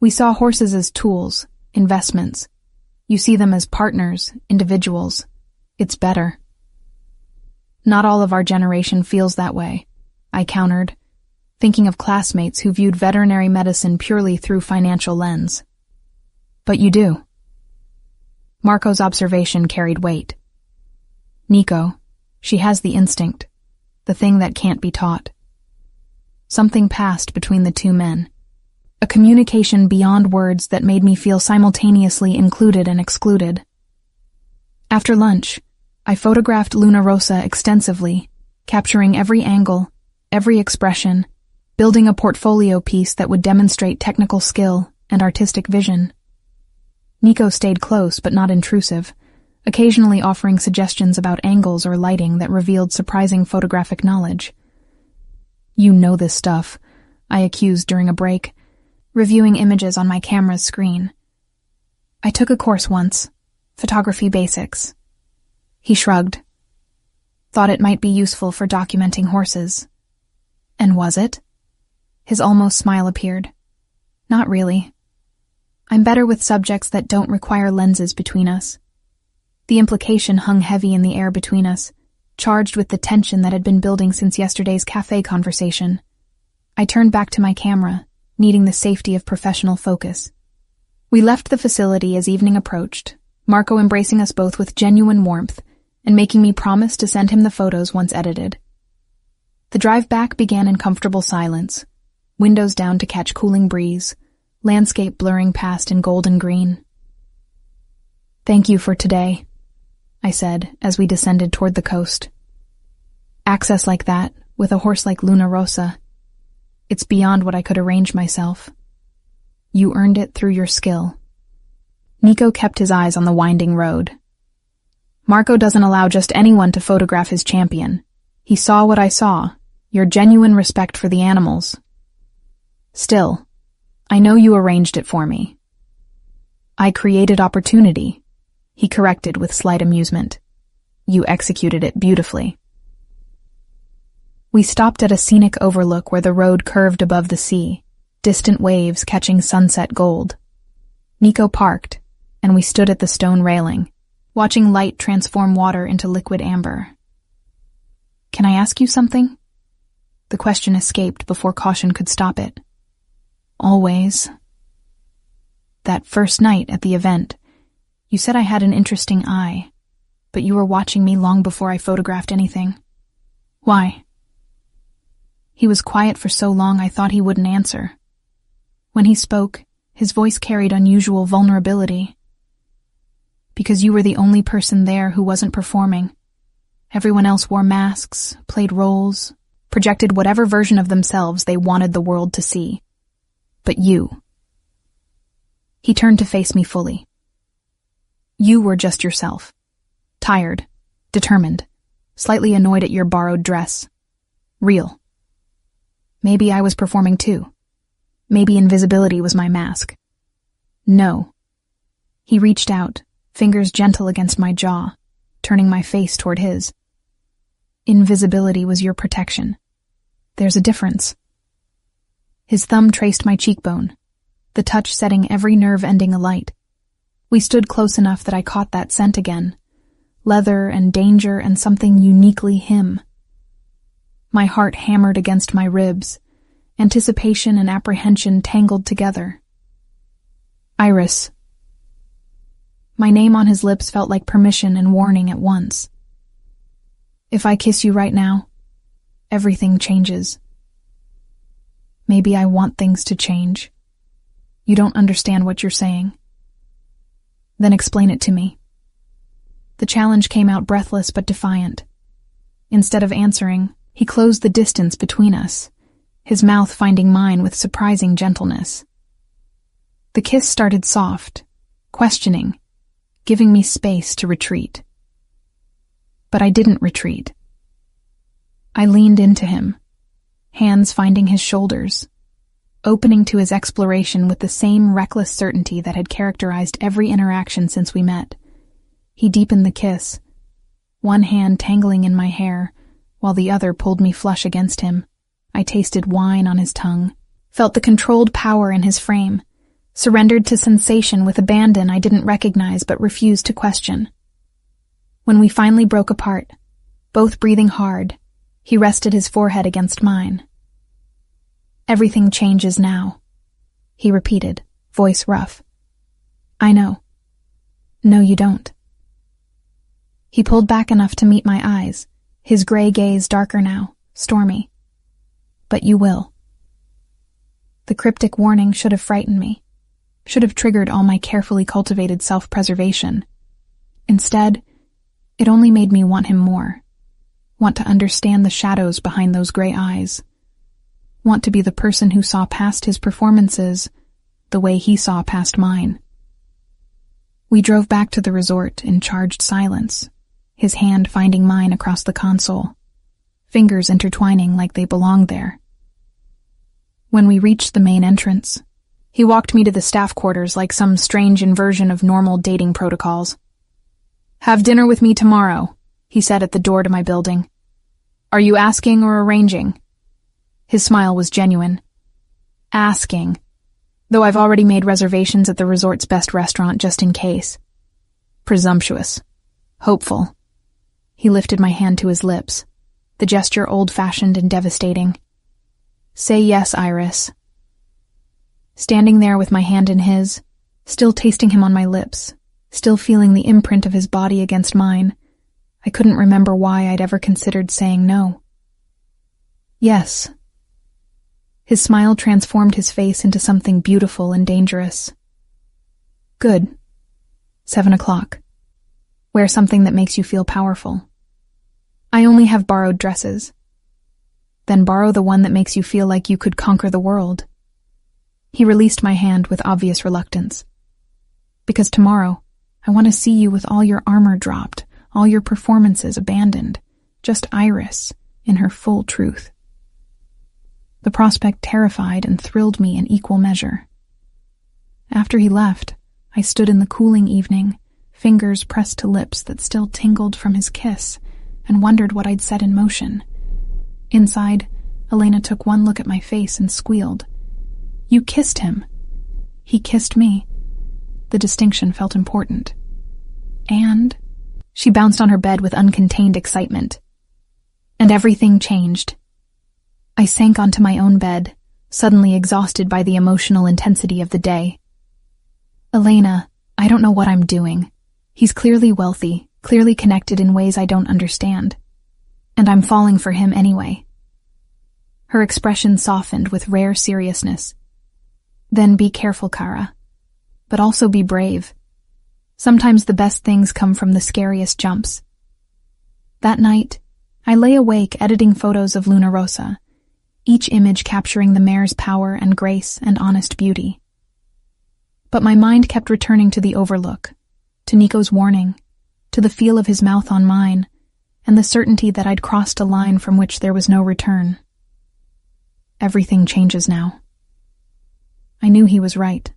Speaker 1: "We saw horses as tools, investments. You see them as partners, individuals. It's better." "Not all of our generation feels that way," I countered, thinking of classmates who viewed veterinary medicine purely through financial lens. "But you do." Marco's observation carried weight. "Nico, she has the instinct, the thing that can't be taught." Something passed between the two men, a communication beyond words that made me feel simultaneously included and excluded. After lunch, I photographed Luna Rosa extensively, capturing every angle, every expression, building a portfolio piece that would demonstrate technical skill and artistic vision. Nico stayed close but not intrusive, occasionally offering suggestions about angles or lighting that revealed surprising photographic knowledge. "You know this stuff," I accused during a break, reviewing images on my camera's screen. "I took a course once, photography basics." He shrugged. "Thought it might be useful for documenting horses." "And was it?" His almost smile appeared. "Not really. I'm better with subjects that don't require lenses between us." The implication hung heavy in the air between us, charged with the tension that had been building since yesterday's cafe conversation. I turned back to my camera, needing the safety of professional focus. We left the facility as evening approached, Marco embracing us both with genuine warmth and making me promise to send him the photos once edited. The drive back began in comfortable silence, windows down to catch cooling breeze, landscape blurring past in gold and green. "Thank you for today," I said as we descended toward the coast. "Access like that, with a horse like Luna Rosa, it's beyond what I could arrange myself. You earned it through your skill." Nico kept his eyes on the winding road. "Marco doesn't allow just anyone to photograph his champion. He saw what I saw, your genuine respect for the animals. Still, I know you arranged it for me." "I created opportunity," he corrected with slight amusement. "You executed it beautifully." We stopped at a scenic overlook where the road curved above the sea, distant waves catching sunset gold. Nico parked, and we stood at the stone railing, watching light transform water into liquid amber. "Can I ask you something?" The question escaped before caution could stop it. "Always." "That first night at the event, you said I had an interesting eye, but you were watching me long before I photographed anything. Why?" He was quiet for so long I thought he wouldn't answer. When he spoke, his voice carried unusual vulnerability. "Because you were the only person there who wasn't performing. Everyone else wore masks, played roles, projected whatever version of themselves they wanted the world to see. But you." He turned to face me fully. "You were just yourself. Tired, determined, slightly annoyed at your borrowed dress. Real. Maybe I was performing too. Maybe invisibility was my mask. No." He reached out, fingers gentle against my jaw, turning my face toward his. "Invisibility was your protection. There's a difference." His thumb traced my cheekbone, the touch setting every nerve ending alight. We stood close enough that I caught that scent again, leather and danger and something uniquely him. My heart hammered against my ribs, anticipation and apprehension tangled together. "Iris." My name on his lips felt like permission and warning at once. "If I kiss you right now, everything changes." "Maybe I want things to change. You don't understand what you're saying." "Then explain it to me." The challenge came out breathless but defiant. Instead of answering, he closed the distance between us, his mouth finding mine with surprising gentleness. The kiss started soft, questioning, giving me space to retreat. But I didn't retreat. I leaned into him, hands finding his shoulders, opening to his exploration with the same reckless certainty that had characterized every interaction since we met. He deepened the kiss, one hand tangling in my hair, while the other pulled me flush against him. I tasted wine on his tongue, felt the controlled power in his frame, surrendered to sensation with abandon I didn't recognize but refused to question. When we finally broke apart, both breathing hard, he rested his forehead against mine. "Everything changes now," he repeated, voice rough. "I know." "No, you don't." He pulled back enough to meet my eyes, his gray gaze darker now, stormy. "But you will." The cryptic warning should have frightened me, should have triggered all my carefully cultivated self-preservation. Instead, it only made me want him more, want to understand the shadows behind those gray eyes, want to be the person who saw past his performances the way he saw past mine. We drove back to the resort in charged silence, his hand finding mine across the console, fingers intertwining like they belonged there. When we reached the main entrance, he walked me to the staff quarters like some strange inversion of normal dating protocols. "Have dinner with me tomorrow," he said at the door to my building. "Are you asking or arranging?" His smile was genuine. "Asking, though I've already made reservations at the resort's best restaurant just in case." Presumptuous. Hopeful. He lifted my hand to his lips, the gesture old-fashioned and devastating. Say yes, Iris. Standing there with my hand in his, still tasting him on my lips, still feeling the imprint of his body against mine, I couldn't remember why I'd ever considered saying no. Yes. His smile transformed his face into something beautiful and dangerous. Good. 7 o'clock. Wear something that makes you feel powerful. I only have borrowed dresses. Then borrow the one that makes you feel like you could conquer the world. He released my hand with obvious reluctance. Because tomorrow, I want to see you with all your armor dropped, all your performances abandoned, just Iris in her full truth. The prospect terrified and thrilled me in equal measure. After he left, I stood in the cooling evening, fingers pressed to lips that still tingled from his kiss, and wondered what I'd set in motion. Inside, Elena took one look at my face and squealed. You kissed him. He kissed me. The distinction felt important. And she bounced on her bed with uncontained excitement. And everything changed. I sank onto my own bed, suddenly exhausted by the emotional intensity of the day. Elena, I don't know what I'm doing. He's clearly wealthy, clearly connected in ways I don't understand. And I'm falling for him anyway. Her expression softened with rare seriousness. Then be careful, Kara. But also be brave. Sometimes the best things come from the scariest jumps. That night, I lay awake editing photos of Luna Rosa, each image capturing the mare's power and grace and honest beauty. But my mind kept returning to the overlook, to Nico's warning, to the feel of his mouth on mine, and the certainty that I'd crossed a line from which there was no return. Everything changes now. I knew he was right.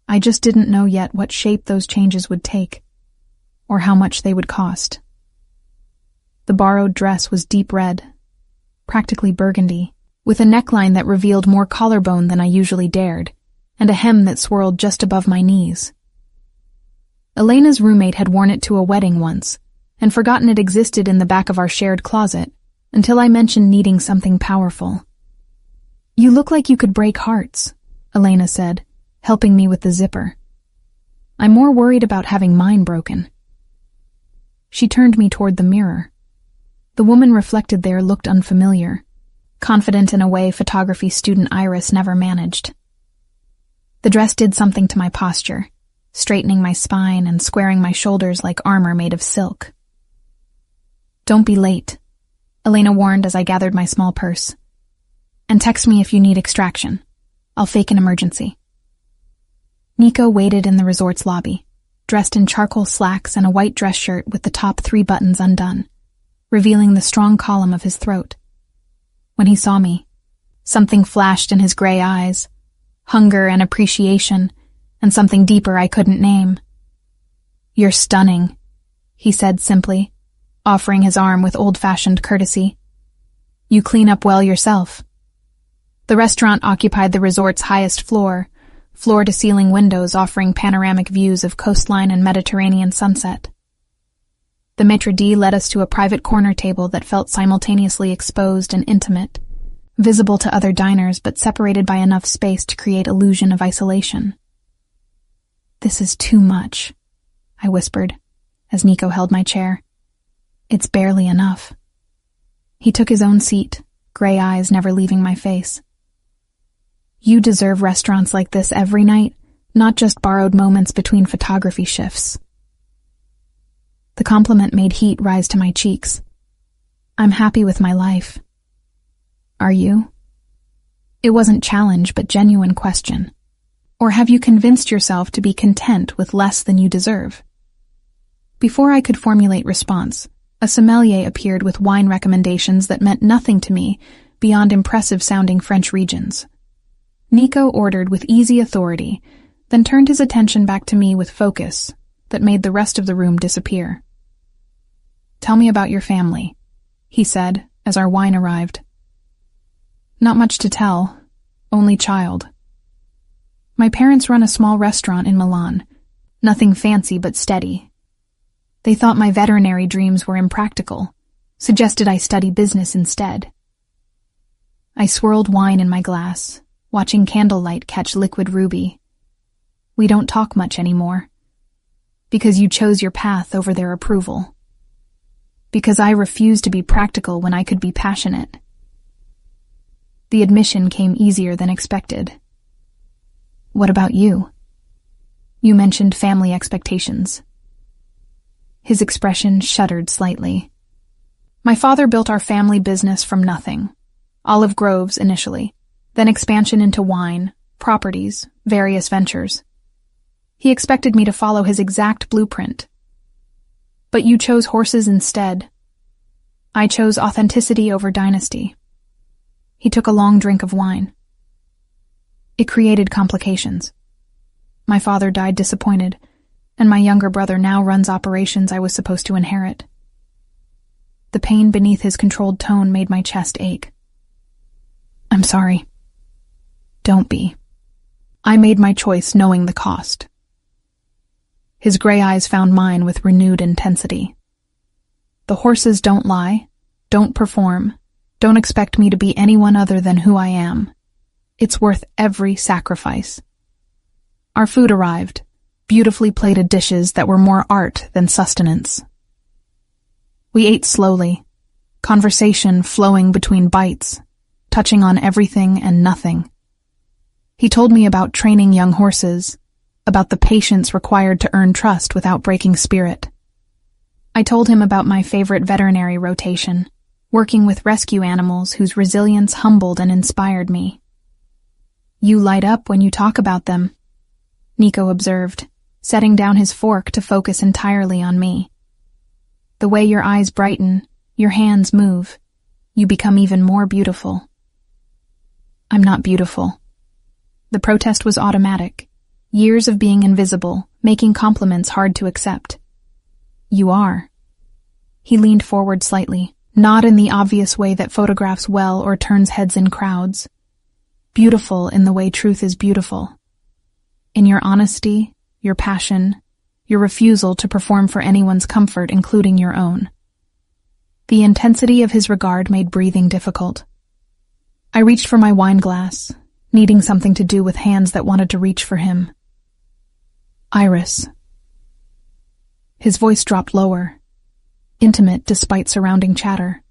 Speaker 1: I just didn't know yet what shape those changes would take, or how much they would cost. The borrowed dress was deep red, practically burgundy, with a neckline that revealed more collarbone than I usually dared, and a hem that swirled just above my knees. Elena's roommate had worn it to a wedding once, and forgotten it existed in the back of our shared closet, until I mentioned needing something powerful. You look like you could break hearts, Elena said, helping me with the zipper. I'm more worried about having mine broken. She turned me toward the mirror. The woman reflected there looked unfamiliar, confident in a way photography student Iris never managed. The dress did something to my posture, straightening my spine and squaring my shoulders like armor made of silk. Don't be late, Elena warned as I gathered my small purse. And text me if you need extraction. I'll fake an emergency. Nico waited in the resort's lobby, dressed in charcoal slacks and a white dress shirt with the top 3 buttons undone, revealing the strong column of his throat. When he saw me, something flashed in his gray eyes, hunger and appreciation, and something deeper I couldn't name. You're stunning, he said simply, offering his arm with old-fashioned courtesy. You clean up well yourself. The restaurant occupied the resort's highest floor, floor-to-ceiling windows offering panoramic views of coastline and Mediterranean sunset. The maitre d' led us to a private corner table that felt simultaneously exposed and intimate, visible to other diners but separated by enough space to create illusion of isolation. This is too much, I whispered, as Nico held my chair. It's barely enough. He took his own seat, gray eyes never leaving my face. You deserve restaurants like this every night, not just borrowed moments between photography shifts. The compliment made heat rise to my cheeks. I'm happy with my life. Are you? It wasn't challenge, but genuine question. Or have you convinced yourself to be content with less than you deserve? Before I could formulate response, a sommelier appeared with wine recommendations that meant nothing to me beyond impressive-sounding French regions. Nico ordered with easy authority, then turned his attention back to me with focus that made the rest of the room disappear. Tell me about your family, he said as our wine arrived. Not much to tell, only child. My parents run a small restaurant in Milan, nothing fancy but steady. They thought my veterinary dreams were impractical, suggested I study business instead. I swirled wine in my glass, watching candlelight catch liquid ruby. We don't talk much anymore. Because you chose your path over their approval. Because I refused to be practical when I could be passionate. The admission came easier than expected. What about you? You mentioned family expectations. His expression shuddered slightly. My father built our family business from nothing. Olive groves initially, then expansion into wine, properties, various ventures. He expected me to follow his exact blueprint. But you chose horses instead. I chose authenticity over dynasty. He took a long drink of wine. It created complications. My father died disappointed, and my younger brother now runs operations I was supposed to inherit. The pain beneath his controlled tone made my chest ache. I'm sorry. Don't be. I made my choice knowing the cost. His gray eyes found mine with renewed intensity. The horses don't lie, don't perform, don't expect me to be anyone other than who I am. It's worth every sacrifice. Our food arrived, beautifully plated dishes that were more art than sustenance. We ate slowly, conversation flowing between bites, touching on everything and nothing. He told me about training young horses, about the patience required to earn trust without breaking spirit. I told him about my favorite veterinary rotation, working with rescue animals whose resilience humbled and inspired me. You light up when you talk about them, Nico observed, setting down his fork to focus entirely on me. The way your eyes brighten, your hands move, you become even more beautiful. I'm not beautiful. The protest was automatic. Years of being invisible, making compliments hard to accept. You are. He leaned forward slightly, not in the obvious way that photographs well or turns heads in crowds. Beautiful in the way truth is beautiful. In your honesty, your passion, your refusal to perform for anyone's comfort, including your own. The intensity of his regard made breathing difficult. I reached for my wine glass, needing something to do with hands that wanted to reach for him. Iris. His voice dropped lower, intimate despite surrounding chatter.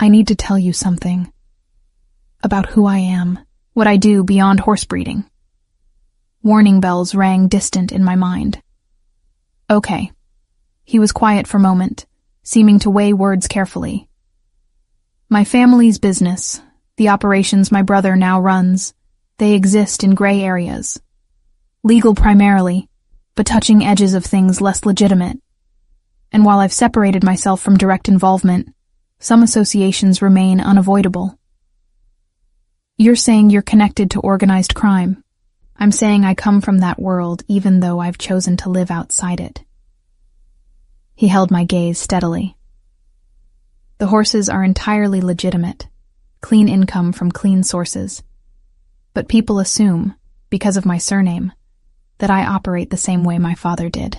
Speaker 1: I need to tell you something. About who I am, what I do beyond horse breeding. Warning bells rang distant in my mind. Okay. He was quiet for a moment, seeming to weigh words carefully. My family's business, the operations my brother now runs, they exist in gray areas. Legal primarily, but touching edges of things less legitimate. And while I've separated myself from direct involvement, some associations remain unavoidable. You're saying you're connected to organized crime. I'm saying I come from that world even though I've chosen to live outside it. He held my gaze steadily. The horses are entirely legitimate, clean income from clean sources. But people assume, because of my surname, that I operate the same way my father did.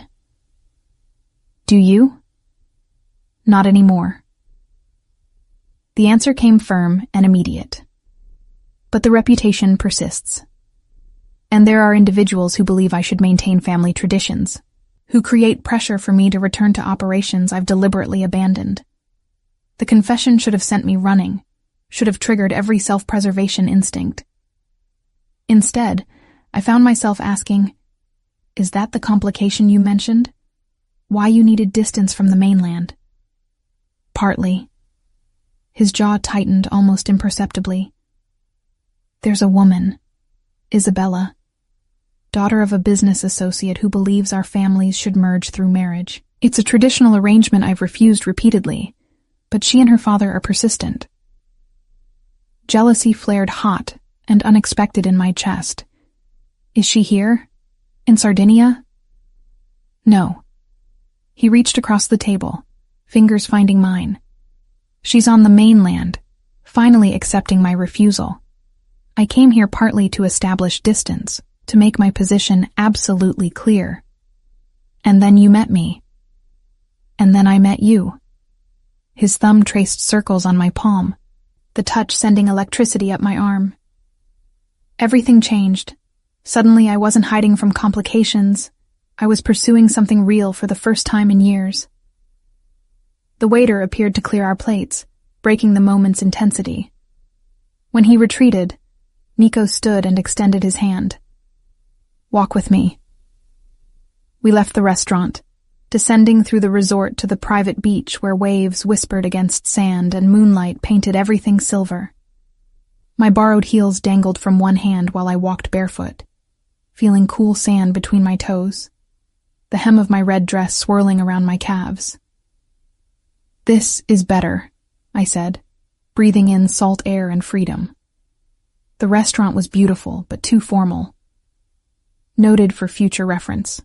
Speaker 1: Do you? Not anymore. The answer came firm and immediate. But the reputation persists. And there are individuals who believe I should maintain family traditions, who create pressure for me to return to operations I've deliberately abandoned. The confession should have sent me running, should have triggered every self-preservation instinct. Instead, I found myself asking, is that the complication you mentioned? Why you needed distance from the mainland? Partly. His jaw tightened almost imperceptibly. There's a woman, Isabella, daughter of a business associate who believes our families should merge through marriage. It's a traditional arrangement I've refused repeatedly, but she and her father are persistent. Jealousy flared hot and unexpected in my chest. Is she here? In Sardinia? No. He reached across the table, fingers finding mine. She's on the mainland, finally accepting my refusal. I came here partly to establish distance, to make my position absolutely clear. And then you met me, And then I met you. His thumb traced circles on my palm, the touch sending electricity up my arm. Everything changed. Suddenly I wasn't hiding from complications. I was pursuing something real for the first time in years. The waiter appeared to clear our plates, breaking the moment's intensity. When he retreated, Nico stood and extended his hand. Walk with me. We left the restaurant, descending through the resort to the private beach where waves whispered against sand and moonlight painted everything silver. My borrowed heels dangled from one hand while I walked barefoot, feeling cool sand between my toes, the hem of my red dress swirling around my calves. This is better, I said, breathing in salt air and freedom. The restaurant was beautiful, but too formal. Noted for future reference.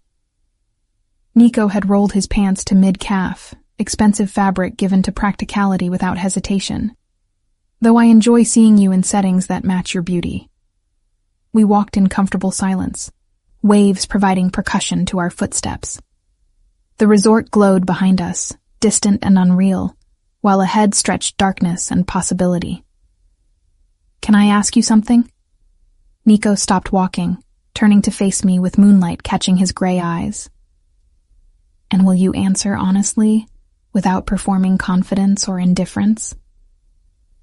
Speaker 1: Nico had rolled his pants to mid-calf, expensive fabric given to practicality without hesitation. Though I enjoy seeing you in settings that match your beauty. We walked in comfortable silence, waves providing percussion to our footsteps. The resort glowed behind us, distant and unreal, while ahead stretched darkness and possibility. Can I ask you something? Nico stopped walking, turning to face me with moonlight catching his gray eyes. And will you answer honestly, without performing confidence or indifference?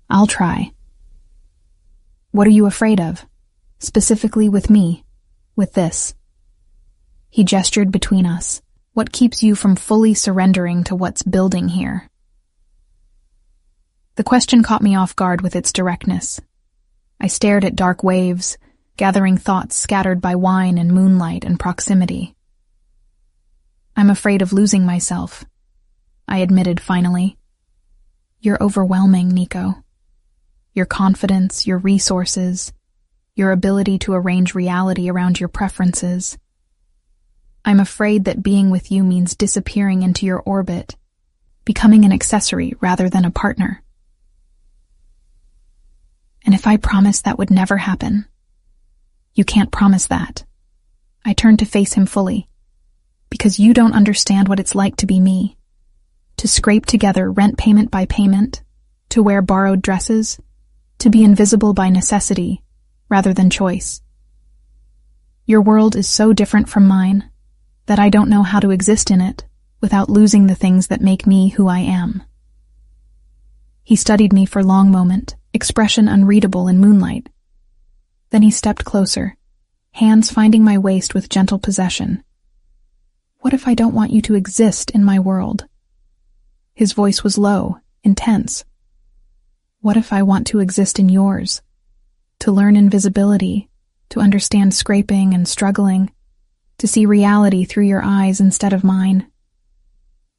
Speaker 1: I'll try. What are you afraid of? Specifically with me, with this. He gestured between us. What keeps you from fully surrendering to what's building here? The question caught me off guard with its directness. I stared at dark waves, gathering thoughts scattered by wine and moonlight and proximity. I'm afraid of losing myself, I admitted finally. You're overwhelming, Nico. Your confidence, your resources, your ability to arrange reality around your preferences. I'm afraid that being with you means disappearing into your orbit, becoming an accessory rather than a partner. And if I promised that would never happen? You can't promise that. I turned to face him fully. Because you don't understand what it's like to be me. To scrape together rent payment by payment, to wear borrowed dresses, to be invisible by necessity rather than choice. Your world is so different from mine that I don't know how to exist in it without losing the things that make me who I am. He studied me for a long moment, expression unreadable in moonlight. Then he stepped closer, hands finding my waist with gentle possession. What if I don't want you to exist in my world? His voice was low, intense. What if I want to exist in yours? To learn invisibility, to understand scraping and struggling, to see reality through your eyes instead of mine.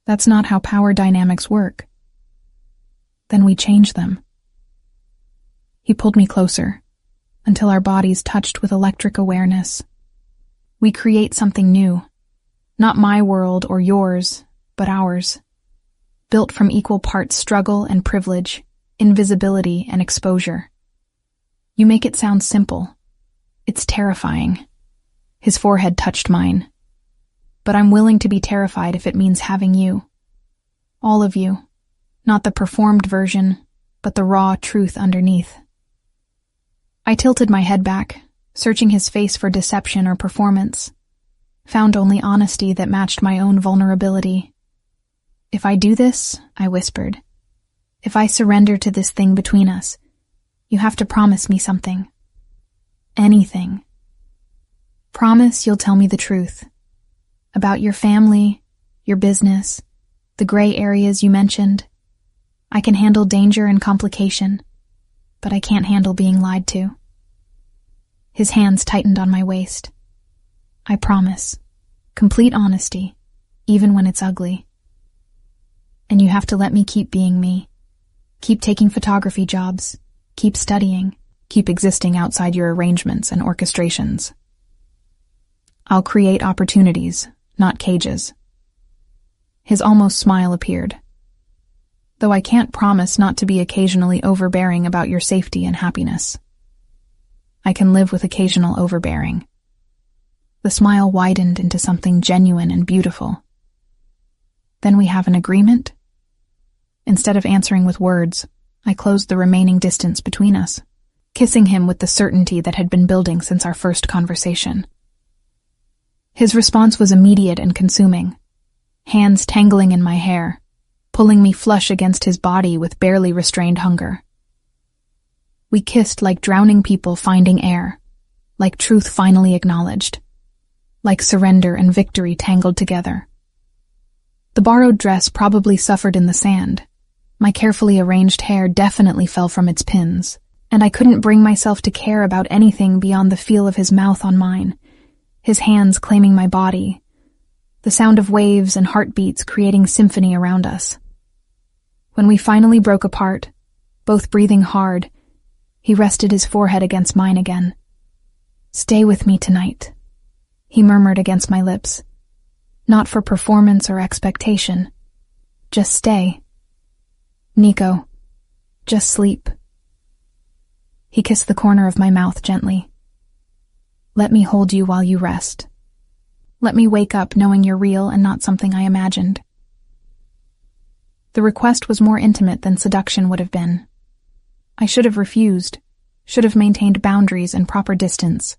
Speaker 1: That's not how power dynamics work. Then we change them. He pulled me closer, until our bodies touched with electric awareness. We create something new. Not my world or yours, but ours. Built from equal parts struggle and privilege, invisibility and exposure. You make it sound simple. It's terrifying. His forehead touched mine. But I'm willing to be terrified if it means having you. All of you. Not the performed version, but the raw truth underneath. I tilted my head back, searching his face for deception or performance. Found only honesty that matched my own vulnerability. If I do this, I whispered, if I surrender to this thing between us, you have to promise me something. Anything. Promise you'll tell me the truth. About your family, your business, the gray areas you mentioned. I can handle danger and complication, but I can't handle being lied to. His hands tightened on my waist. I promise. Complete honesty, even when it's ugly. And you have to let me keep being me. Keep taking photography jobs. Keep studying. Keep existing outside your arrangements and orchestrations. I'll create opportunities, not cages. His almost smile appeared. Though I can't promise not to be occasionally overbearing about your safety and happiness. I can live with occasional overbearing. The smile widened into something genuine and beautiful. Then we have an agreement? Instead of answering with words, I closed the remaining distance between us, kissing him with the certainty that had been building since our first conversation. His response was immediate and consuming, hands tangling in my hair, pulling me flush against his body with barely restrained hunger. We kissed like drowning people finding air, like truth finally acknowledged, like surrender and victory tangled together. The borrowed dress probably suffered in the sand. My carefully arranged hair definitely fell from its pins, and I couldn't bring myself to care about anything beyond the feel of his mouth on mine, his hands claiming my body, the sound of waves and heartbeats creating symphony around us. When we finally broke apart, both breathing hard, he rested his forehead against mine again. "Stay with me tonight," he murmured against my lips. "Not for performance or expectation. Just stay. Nico, just sleep." He kissed the corner of my mouth gently. "Let me hold you while you rest. Let me wake up knowing you're real and not something I imagined." The request was more intimate than seduction would have been. I should have refused, should have maintained boundaries and proper distance.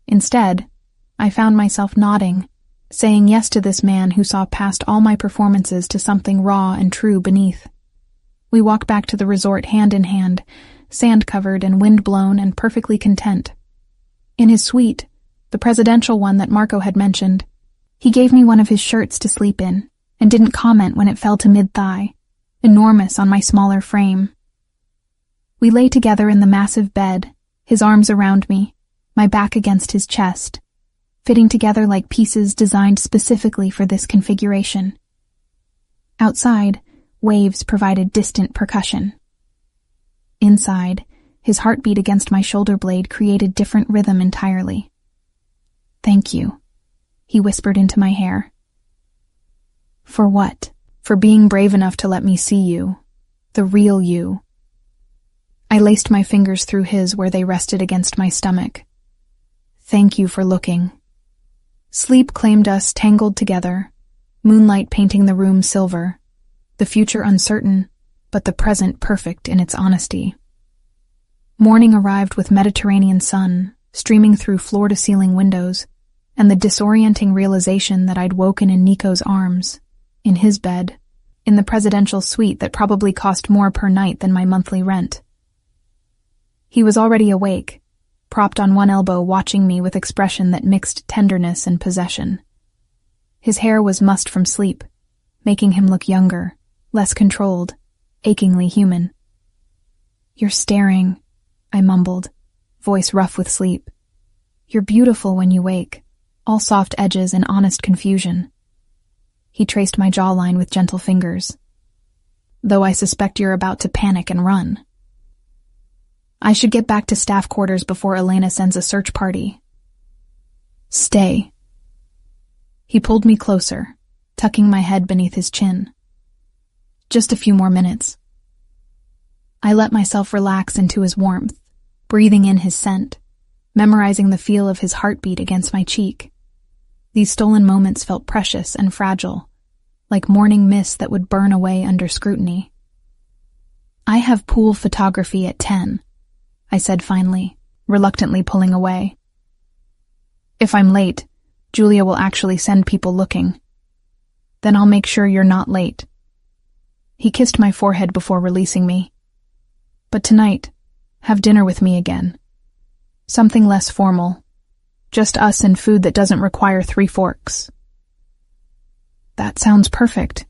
Speaker 1: Instead, I found myself nodding, saying yes to this man who saw past all my performances to something raw and true beneath. We walked back to the resort hand in hand, sand-covered and wind-blown and perfectly content. In his suite, the presidential one that Marco had mentioned, he gave me one of his shirts to sleep in, and didn't comment when it fell to mid-thigh, enormous on my smaller frame. We lay together in the massive bed, his arms around me, my back against his chest, fitting together like pieces designed specifically for this configuration. Outside, waves provided distant percussion. Inside, his heartbeat against my shoulder blade created different rhythm entirely. "Thank you," he whispered into my hair. "For what?" "For being brave enough to let me see you, the real you." I laced my fingers through his where they rested against my stomach. "Thank you for looking." Sleep claimed us tangled together, moonlight painting the room silver, the future uncertain, but the present perfect in its honesty. Morning arrived with Mediterranean sun streaming through floor-to-ceiling windows, and the disorienting realization that I'd woken in Nico's arms, in his bed, in the presidential suite that probably cost more per night than my monthly rent. He was already awake, propped on one elbow watching me with expression that mixed tenderness and possession. His hair was mussed from sleep, making him look younger, less controlled, achingly human. "You're staring," I mumbled, voice rough with sleep. "You're beautiful when you wake, all soft edges and honest confusion." He traced my jawline with gentle fingers. "Though I suspect you're about to panic and run." "I should get back to staff quarters before Elena sends a search party." "Stay." He pulled me closer, tucking my head beneath his chin. "Just a few more minutes." I let myself relax into his warmth, breathing in his scent, memorizing the feel of his heartbeat against my cheek. These stolen moments felt precious and fragile, like morning mist that would burn away under scrutiny. "I have pool photography at 10, I said finally, reluctantly pulling away. "If I'm late, Julia will actually send people looking. Then I'll make sure you're not late." He kissed my forehead before releasing me. "But tonight, have dinner with me again. Something less formal. Just us and food that doesn't require 3 forks. "That sounds perfect."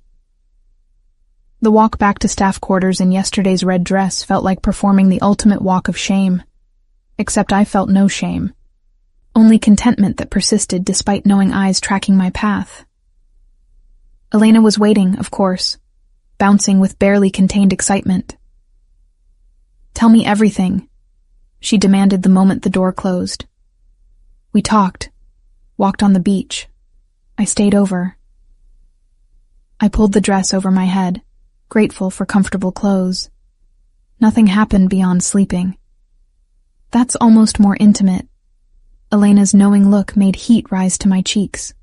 Speaker 1: The walk back to staff quarters in yesterday's red dress felt like performing the ultimate walk of shame. Except I felt no shame. Only contentment that persisted despite knowing eyes tracking my path. Elena was waiting, of course, bouncing with barely contained excitement. "Tell me everything," she demanded the moment the door closed. We talked, walked on the beach. I stayed over. I pulled the dress over my head, grateful for comfortable clothes. Nothing happened beyond sleeping. That's almost more intimate. Elena's knowing look made heat rise to my cheeks.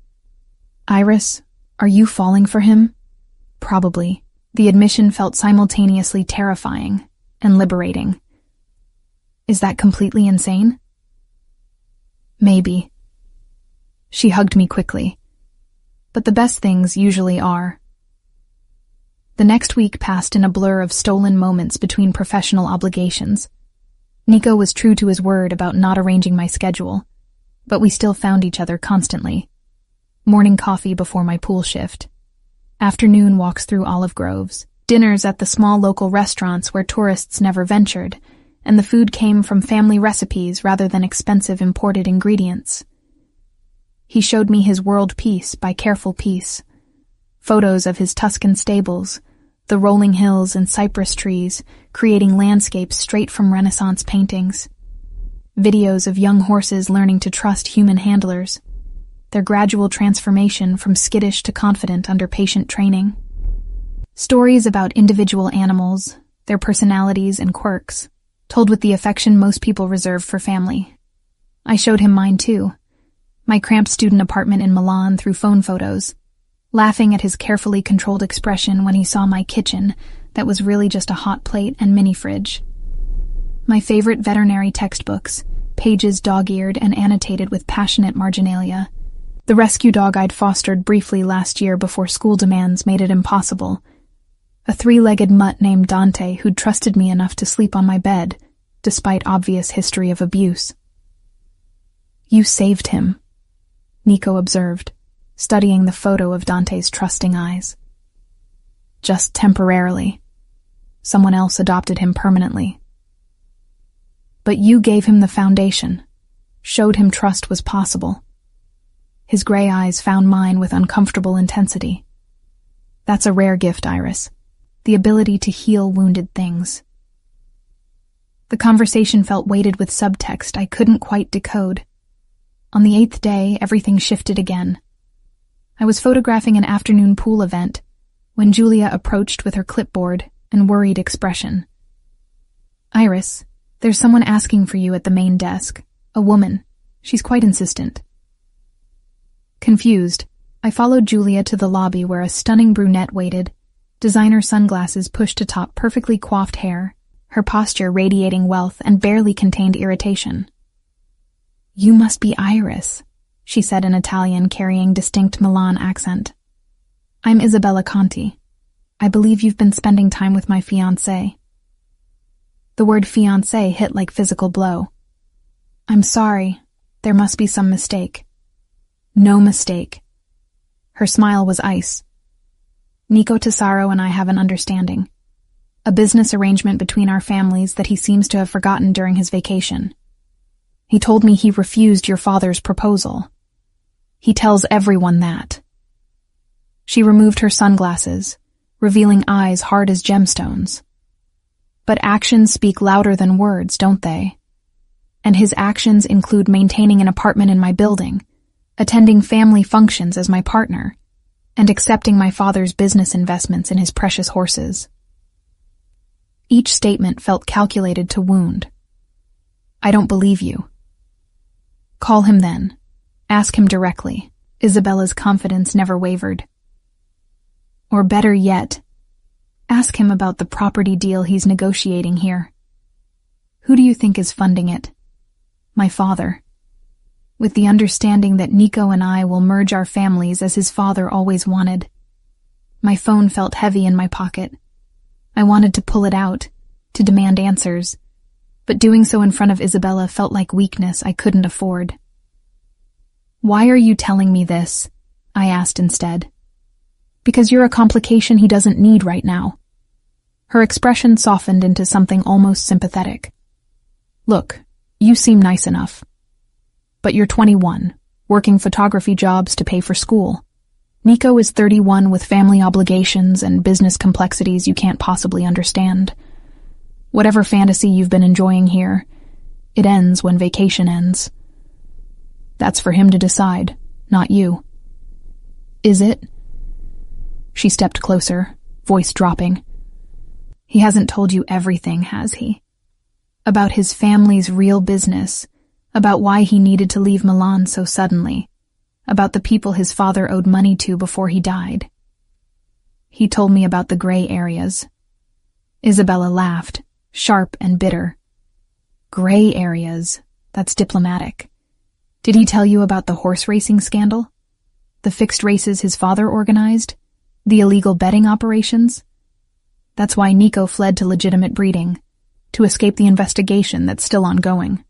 Speaker 1: "Iris, are you falling for him?" Probably. The admission felt simultaneously terrifying and liberating. Is that completely insane? Maybe. She hugged me quickly. But the best things usually are. The next week passed in a blur of stolen moments between professional obligations. Nico was true to his word about not arranging my schedule, but we still found each other constantly. Morning coffee before my pool shift. Afternoon walks through olive groves. Dinners at the small local restaurants where tourists never ventured, and the food came from family recipes rather than expensive imported ingredients. He showed me his world piece by careful piece. Photos of his Tuscan stables, the rolling hills and cypress trees, creating landscapes straight from Renaissance paintings. Videos of young horses learning to trust human handlers, their gradual transformation from skittish to confident under patient training. Stories about individual animals, their personalities and quirks, told with the affection most people reserve for family. I showed him mine too, my cramped student apartment in Milan through phone photos, laughing at his carefully controlled expression when he saw my kitchen that was really just a hot plate and mini fridge. My favorite veterinary textbooks, pages dog-eared and annotated with passionate marginalia. The rescue dog I'd fostered briefly last year before school demands made it impossible. A 3-legged mutt named Dante who'd trusted me enough to sleep on my bed, despite obvious history of abuse. You saved him, Nico observed, studying the photo of Dante's trusting eyes. Just temporarily. Someone else adopted him permanently. But you gave him the foundation, showed him trust was possible. His gray eyes found mine with uncomfortable intensity. That's a rare gift, Iris. The ability to heal wounded things. The conversation felt weighted with subtext I couldn't quite decode. On the 8th day, everything shifted again. I was photographing an afternoon pool event when Julia approached with her clipboard and worried expression. Iris, there's someone asking for you at the main desk. A woman. She's quite insistent. Confused, I followed Julia to the lobby where a stunning brunette waited, designer sunglasses pushed atop perfectly coiffed hair, her posture radiating wealth and barely contained irritation. You must be Iris, she said in Italian carrying distinct Milan accent. I'm Isabella Conti. I believe you've been spending time with my fiancé. The word fiancé hit like physical blow. I'm sorry. There must be some mistake. No mistake. Her smile was ice. Nico Tesaro and I have an understanding. A business arrangement between our families that he seems to have forgotten during his vacation. He told me he refused your father's proposal. He tells everyone that. She removed her sunglasses, revealing eyes hard as gemstones. But actions speak louder than words, don't they? And his actions include maintaining an apartment in my building, attending family functions as my partner, and accepting my father's business investments in his precious horses. Each statement felt calculated to wound. I don't believe you. Call him then. Ask him directly. Isabella's confidence never wavered. Or better yet, ask him about the property deal he's negotiating here. Who do you think is funding it? My father. With the understanding that Nico and I will merge our families as his father always wanted. My phone felt heavy in my pocket. I wanted to pull it out, to demand answers, but doing so in front of Isabella felt like weakness I couldn't afford. Why are you telling me this? I asked instead. Because you're a complication he doesn't need right now. Her expression softened into something almost sympathetic. Look, you seem nice enough. But you're 21, working photography jobs to pay for school. Nico is 31 with family obligations and business complexities you can't possibly understand. Whatever fantasy you've been enjoying here, it ends when vacation ends. That's for him to decide, not you. Is it? She stepped closer, voice dropping. He hasn't told you everything, has he? About his family's real business, about why he needed to leave Milan so suddenly, about the people his father owed money to before he died. He told me about the gray areas. Isabella laughed, sharp and bitter. Gray areas? That's diplomatic. Did he tell you about the horse racing scandal? The fixed races his father organized? The illegal betting operations? That's why Nico fled to legitimate breeding, to escape the investigation that's still ongoing.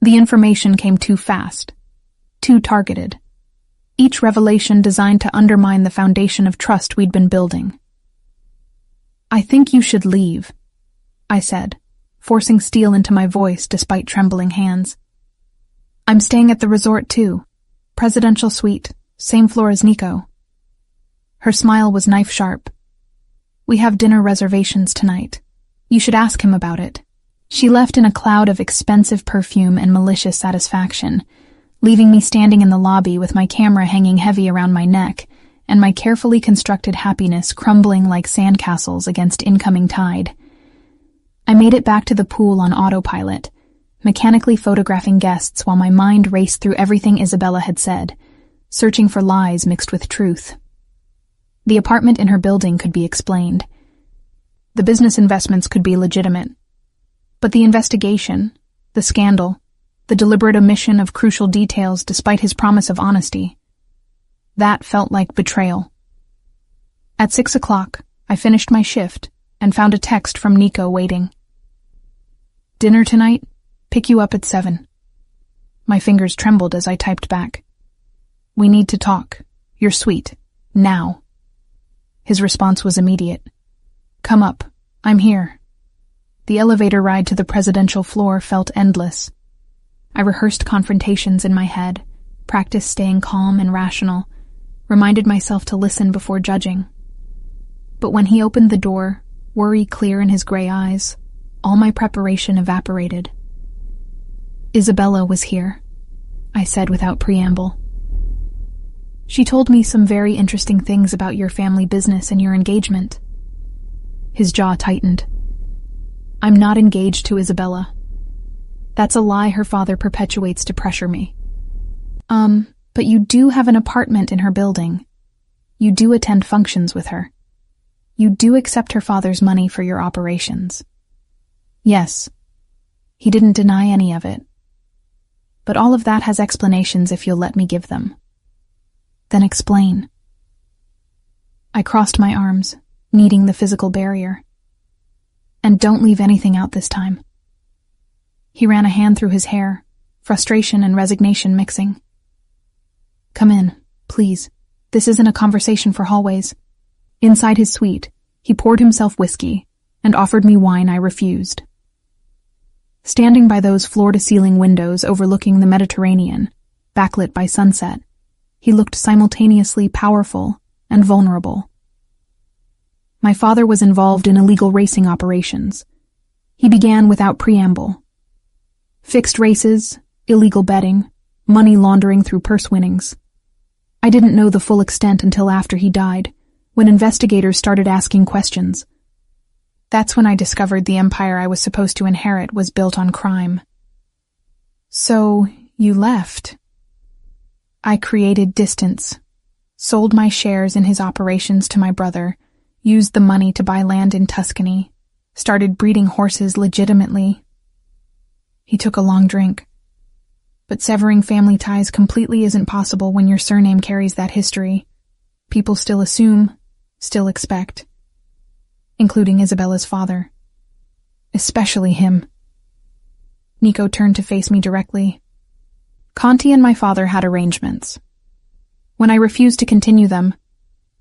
Speaker 1: The information came too fast, too targeted. Each revelation designed to undermine the foundation of trust we'd been building. I think you should leave, I said, forcing steel into my voice despite trembling hands. I'm staying at the resort too. Presidential suite, same floor as Nico. Her smile was knife-sharp. We have dinner reservations tonight. You should ask him about it. She left in a cloud of expensive perfume and malicious satisfaction, leaving me standing in the lobby with my camera hanging heavy around my neck and my carefully constructed happiness crumbling like sandcastles against incoming tide. I made it back to the pool on autopilot, mechanically photographing guests while my mind raced through everything Isabella had said, searching for lies mixed with truth. The apartment in her building could be explained. The business investments could be legitimate. But the investigation, the scandal, the deliberate omission of crucial details despite his promise of honesty, that felt like betrayal. At 6 o'clock, I finished my shift and found a text from Nico waiting. Dinner tonight? Pick you up at 7. My fingers trembled as I typed back. We need to talk. You're sweet. Now. His response was immediate. Come up. I'm here. The elevator ride to the presidential floor felt endless. I rehearsed confrontations in my head, practiced staying calm and rational, reminded myself to listen before judging. But when he opened the door, worry clear in his gray eyes, all my preparation evaporated. Isabella was here, I said without preamble. She told me some very interesting things about your family business and your engagement. His jaw tightened. I'm not engaged to Isabella. That's a lie her father perpetuates to pressure me. But you do have an apartment in her building. You do attend functions with her. You do accept her father's money for your operations. Yes. He didn't deny any of it. But all of that has explanations if you'll let me give them. Then explain. I crossed my arms, needing the physical barrier. And don't leave anything out this time. He ran a hand through his hair, frustration and resignation mixing. Come in, please. This isn't a conversation for hallways. Inside his suite, he poured himself whiskey and offered me wine I refused. Standing by those floor-to-ceiling windows overlooking the Mediterranean, backlit by sunset, he looked simultaneously powerful and vulnerable. My father was involved in illegal racing operations. He began without preamble. Fixed races, illegal betting, money laundering through purse winnings. I didn't know the full extent until after he died, when investigators started asking questions. That's when I discovered the empire I was supposed to inherit was built on crime. So, you left. I created distance, sold my shares in his operations to my brother, used the money to buy land in Tuscany, started breeding horses legitimately. He took a long drink. But severing family ties completely isn't possible when your surname carries that history. People still assume, still expect. Including Isabella's father. Especially him. Nico turned to face me directly. Conti and my father had arrangements. When I refused to continue them,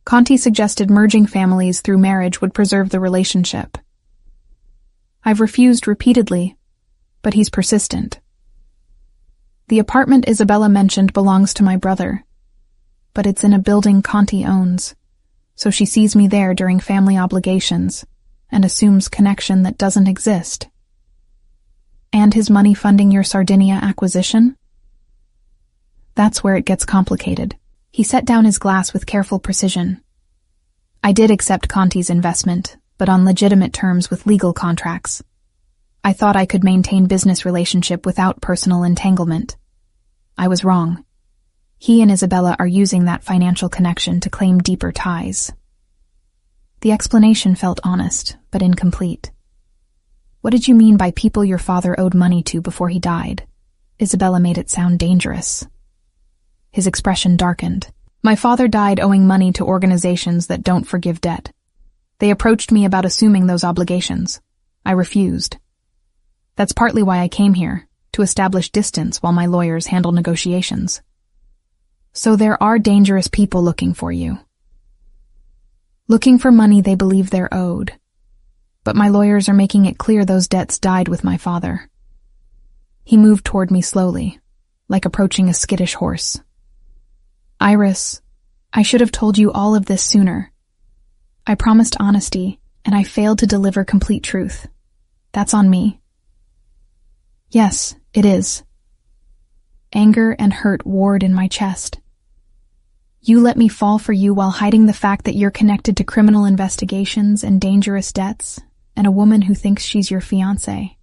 Speaker 1: Conti suggested merging families through marriage would preserve the relationship. I've refused repeatedly, but he's persistent. The apartment Isabella mentioned belongs to my brother, but it's in a building Conti owns, so she sees me there during family obligations and assumes connection that doesn't exist. And his money funding your Sardinia acquisition? That's where it gets complicated. He set down his glass with careful precision. I did accept Conti's investment, but on legitimate terms with legal contracts. I thought I could maintain business relationship without personal entanglement. I was wrong. He and Isabella are using that financial connection to claim deeper ties. The explanation felt honest, but incomplete. What did you mean by people your father owed money to before he died? Isabella made it sound dangerous. His expression darkened. My father died owing money to organizations that don't forgive debt. They approached me about assuming those obligations. I refused. That's partly why I came here, to establish distance while my lawyers handle negotiations. So there are dangerous people looking for you. Looking for money they believe they're owed. But my lawyers are making it clear those debts died with my father. He moved toward me slowly, like approaching a skittish horse. Iris, I should have told you all of this sooner. I promised honesty, and I failed to deliver complete truth. That's on me. Yes, it is. Anger and hurt warred in my chest. You let me fall for you while hiding the fact that you're connected to criminal investigations and dangerous debts, and a woman who thinks she's your fiancé.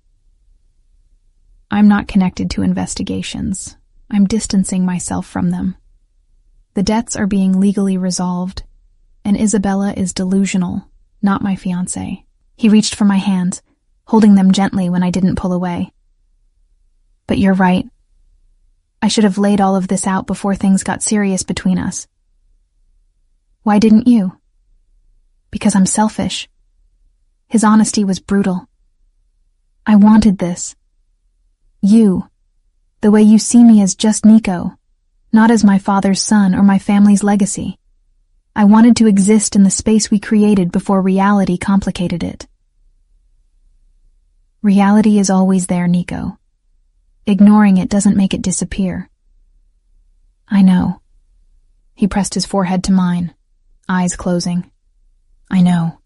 Speaker 1: I'm not connected to investigations. I'm distancing myself from them. The debts are being legally resolved, and Isabella is delusional, not my fiancé. He reached for my hands, holding them gently when I didn't pull away. But you're right. I should have laid all of this out before things got serious between us. Why didn't you? Because I'm selfish. His honesty was brutal. I wanted this. You. The way you see me as just Nico, not as my father's son or my family's legacy. I wanted to exist in the space we created before reality complicated it. Reality is always there, Nico. Ignoring it doesn't make it disappear. I know. He pressed his forehead to mine, eyes closing. I know.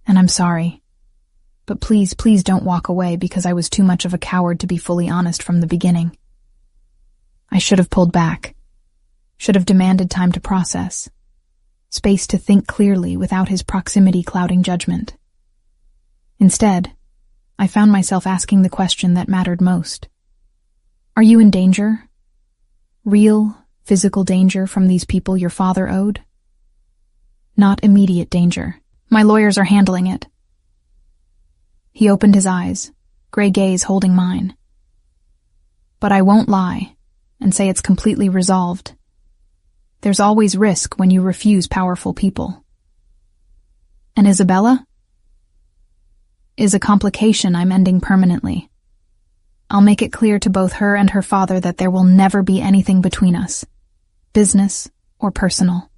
Speaker 1: And I'm sorry. But please don't walk away because I was too much of a coward to be fully honest from the beginning. I should have pulled back. Should have demanded time to process. Space to think clearly without his proximity clouding judgment. Instead, I found myself asking the question that mattered most. Are you in danger? Real, physical danger from these people your father owed? Not immediate danger. My lawyers are handling it. He opened his eyes, gray gaze holding mine. But I won't lie and say it's completely resolved. There's always risk when you refuse powerful people. And Isabella? Is a complication I'm ending permanently. I'll make it clear to both her and her father that there will never be anything between us, business or personal.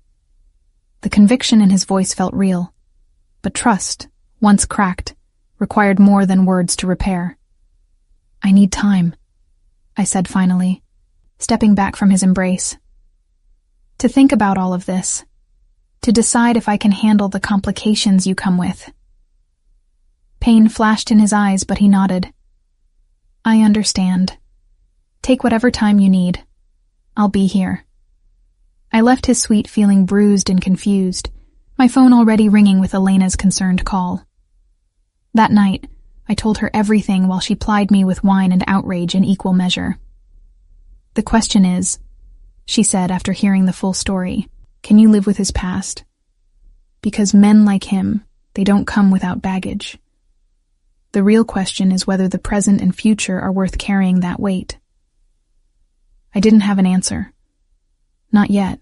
Speaker 1: The conviction in his voice felt real, but trust, once cracked, required more than words to repair. I need time, I said finally, stepping back from his embrace. To think about all of this, to decide if I can handle the complications you come with. Pain flashed in his eyes, but he nodded. I understand. Take whatever time you need. I'll be here. I left his suite feeling bruised and confused, my phone already ringing with Elena's concerned call. That night, I told her everything while she plied me with wine and outrage in equal measure. The question is, she said after hearing the full story, can you live with his past? Because men like him, they don't come without baggage. The real question is whether the present and future are worth carrying that weight. I didn't have an answer. Not yet.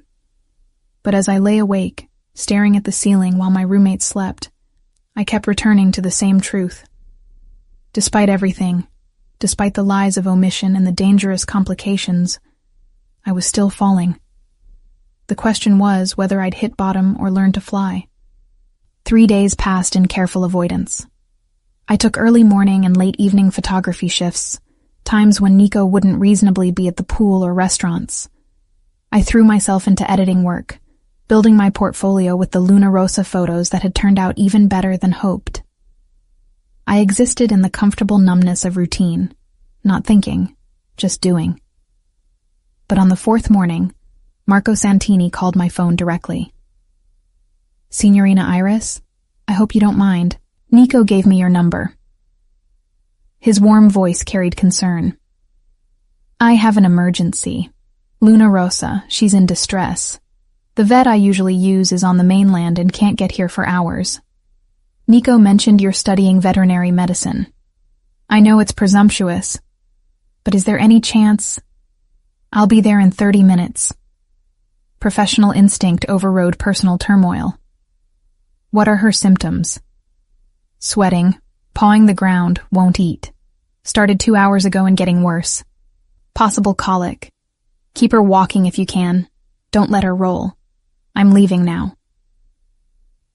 Speaker 1: But as I lay awake, staring at the ceiling while my roommate slept, I kept returning to the same truth. Despite everything, despite the lies of omission and the dangerous complications, I was still falling. The question was whether I'd hit bottom or learn to fly. 3 days passed in careful avoidance. I took early morning and late evening photography shifts, times when Nico wouldn't reasonably be at the pool or restaurants. I threw myself into editing work, building my portfolio with the Luna Rosa photos that had turned out even better than hoped. I existed in the comfortable numbness of routine, not thinking, just doing. But on the 4th morning, Marco Santini called my phone directly. Signorina Iris, I hope you don't mind. Nico gave me your number. His warm voice carried concern. I have an emergency. Luna Rosa, she's in distress. The vet I usually use is on the mainland and can't get here for hours. Nico mentioned you're studying veterinary medicine. I know it's presumptuous, but is there any chance? I'll be there in 30 minutes. Professional instinct overrode personal turmoil. What are her symptoms? Sweating, pawing the ground, won't eat. Started 2 hours ago and getting worse. Possible colic. Keep her walking if you can. Don't let her roll. I'm leaving now.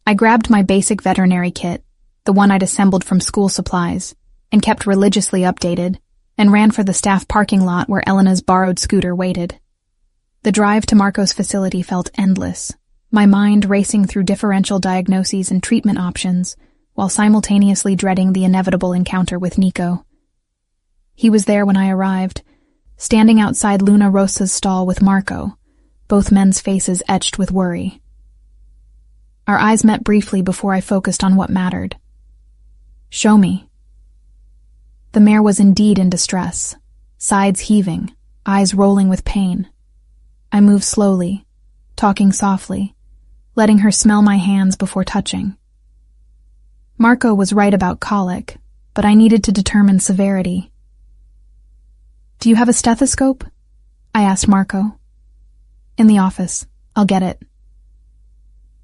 Speaker 1: I grabbed my basic veterinary kit, the one I'd assembled from school supplies, and kept religiously updated, and ran for the staff parking lot where Elena's borrowed scooter waited. The drive to Marco's facility felt endless, my mind racing through differential diagnoses and treatment options, while simultaneously dreading the inevitable encounter with Nico. He was there when I arrived, standing outside Luna Rosa's stall with Marco, both men's faces etched with worry. Our eyes met briefly before I focused on what mattered. Show me. The mare was indeed in distress, sides heaving, eyes rolling with pain. I moved slowly, talking softly, letting her smell my hands before touching. Marco was right about colic, but I needed to determine severity. Do you have a stethoscope? I asked Marco. In the office. I'll get it.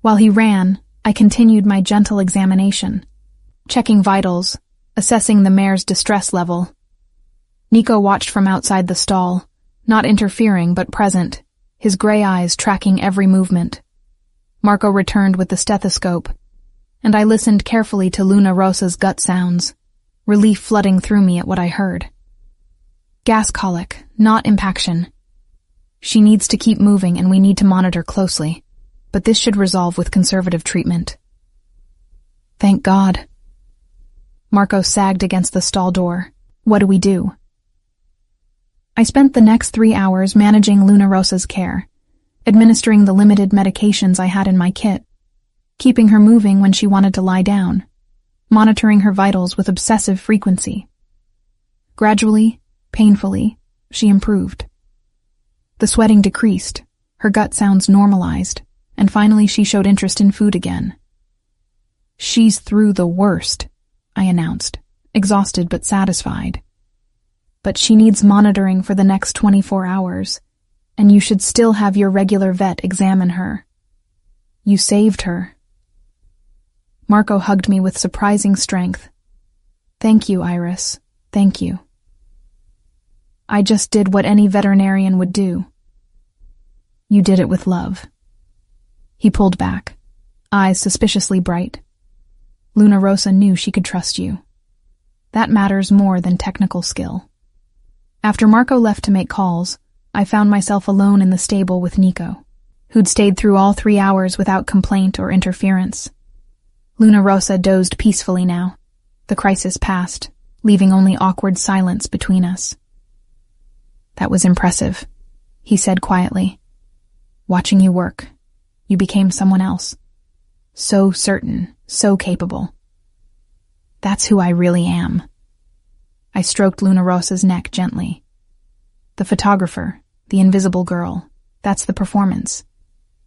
Speaker 1: While he ran, I continued my gentle examination, checking vitals, assessing the mare's distress level. Nico watched from outside the stall, not interfering but present, his gray eyes tracking every movement. Marco returned with the stethoscope, and I listened carefully to Luna Rosa's gut sounds, relief flooding through me at what I heard. Gas colic, not impaction. She needs to keep moving and we need to monitor closely, but this should resolve with conservative treatment. Thank God. Marco sagged against the stall door. What do we do? I spent the next 3 hours managing Luna Rosa's care, administering the limited medications I had in my kit, keeping her moving when she wanted to lie down, monitoring her vitals with obsessive frequency. Gradually, painfully, she improved. The sweating decreased, her gut sounds normalized, and finally she showed interest in food again. She's through the worst, I announced, exhausted but satisfied. But she needs monitoring for the next 24 hours, and you should still have your regular vet examine her. You saved her. Marco hugged me with surprising strength. Thank you, Iris. Thank you. I just did what any veterinarian would do. You did it with love. He pulled back, eyes suspiciously bright. Luna Rosa knew she could trust you. That matters more than technical skill. After Marco left to make calls, I found myself alone in the stable with Nico, who'd stayed through all 3 hours without complaint or interference. Luna Rosa dozed peacefully now. The crisis passed, leaving only awkward silence between us. That was impressive, he said quietly. Watching you work, you became someone else. So certain, so capable. That's who I really am. I stroked Luna Rosa's neck gently. The photographer, the invisible girl, that's the performance.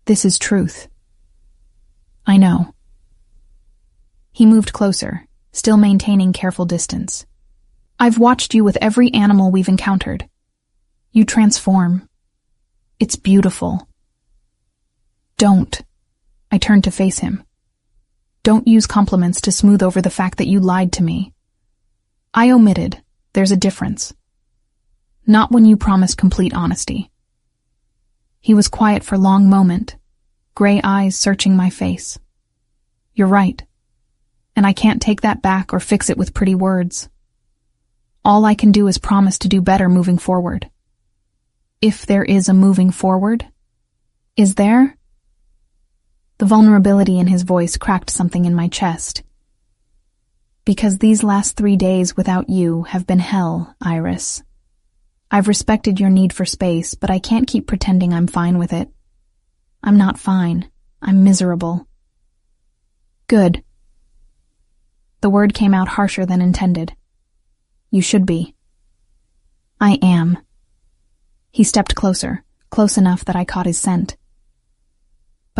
Speaker 1: This is truth. I know. He moved closer, still maintaining careful distance. I've watched you with every animal we've encountered. You transform. It's beautiful. Don't. I turned to face him. Don't use compliments to smooth over the fact that you lied to me. I omitted. There's a difference. Not when you promised complete honesty. He was quiet for a long moment, gray eyes searching my face. You're right. And I can't take that back or fix it with pretty words. All I can do is promise to do better moving forward. If there is a moving forward. Is there? The vulnerability in his voice cracked something in my chest. Because these last 3 days without you have been hell, Iris. I've respected your need for space, but I can't keep pretending I'm fine with it. I'm not fine. I'm miserable. Good. The word came out harsher than intended. You should be. I am. He stepped closer, close enough that I caught his scent.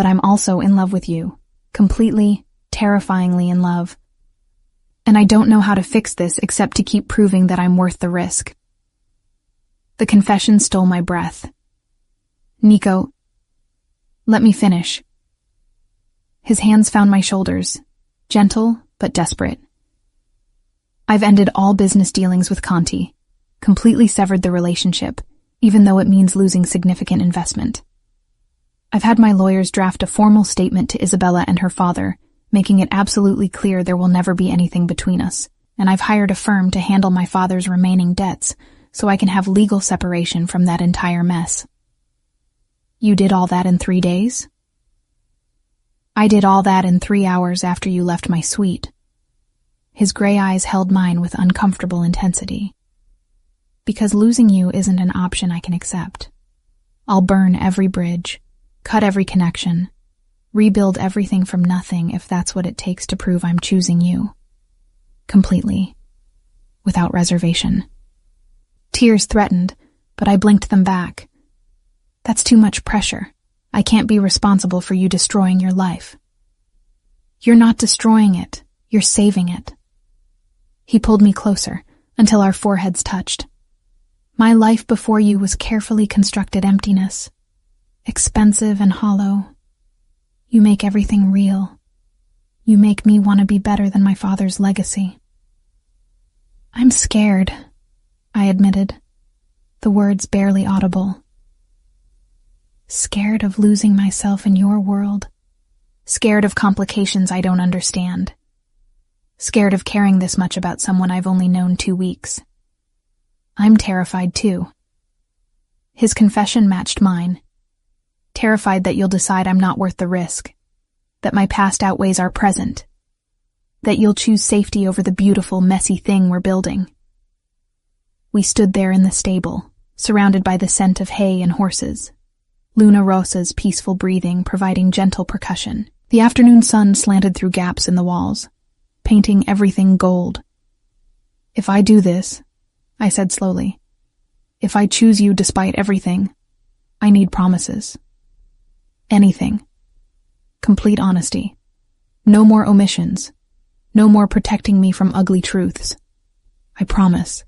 Speaker 1: But I'm also in love with you. Completely, terrifyingly in love. And I don't know how to fix this except to keep proving that I'm worth the risk. The confession stole my breath. Nico, let me finish. His hands found my shoulders, gentle but desperate. I've ended all business dealings with Conti, completely severed the relationship, even though it means losing significant investment. I've had my lawyers draft a formal statement to Isabella and her father, making it absolutely clear there will never be anything between us, and I've hired a firm to handle my father's remaining debts so I can have legal separation from that entire mess. You did all that in 3 days? I did all that in 3 hours after you left my suite. His gray eyes held mine with uncomfortable intensity. Because losing you isn't an option I can accept. I'll burn every bridge, cut every connection, rebuild everything from nothing if that's what it takes to prove I'm choosing you. Completely. Without reservation. Tears threatened, but I blinked them back. That's too much pressure. I can't be responsible for you destroying your life. You're not destroying it. You're saving it. He pulled me closer until our foreheads touched. My life before you was carefully constructed emptiness. Expensive and hollow. You make everything real. You make me want to be better than my father's legacy. I'm scared, I admitted, the words barely audible. Scared of losing myself in your world. Scared of complications I don't understand. Scared of caring this much about someone I've only known 2 weeks. I'm terrified too. His confession matched mine. Terrified that you'll decide I'm not worth the risk. That my past outweighs our present. That you'll choose safety over the beautiful, messy thing we're building. We stood there in the stable, surrounded by the scent of hay and horses. Luna Rosa's peaceful breathing providing gentle percussion. The afternoon sun slanted through gaps in the walls, painting everything gold. If I do this, I said slowly, if I choose you despite everything, I need promises. Anything. Complete honesty. No more omissions. No more protecting me from ugly truths. I promise.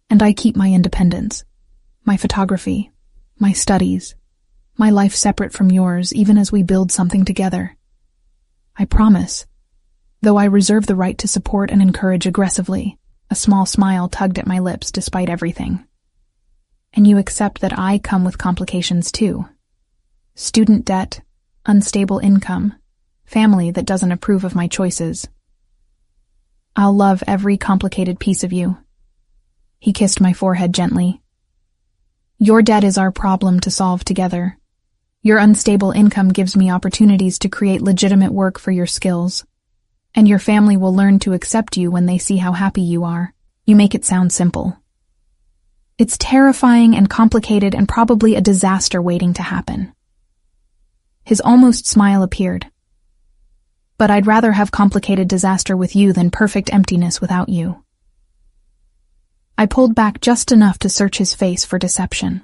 Speaker 1: And I keep my independence. My photography. My studies. My life separate from yours, even as we build something together. I promise. Though I reserve the right to support and encourage aggressively, a small smile tugged at my lips despite everything. And you accept that I come with complications too. Student debt, unstable income, family that doesn't approve of my choices. I'll love every complicated piece of you. He kissed my forehead gently. Your debt is our problem to solve together. Your unstable income gives me opportunities to create legitimate work for your skills. And your family will learn to accept you when they see how happy you are. You make it sound simple. It's terrifying and complicated and probably a disaster waiting to happen. His almost smile appeared. But I'd rather have complicated disaster with you than perfect emptiness without you. I pulled back just enough to search his face for deception.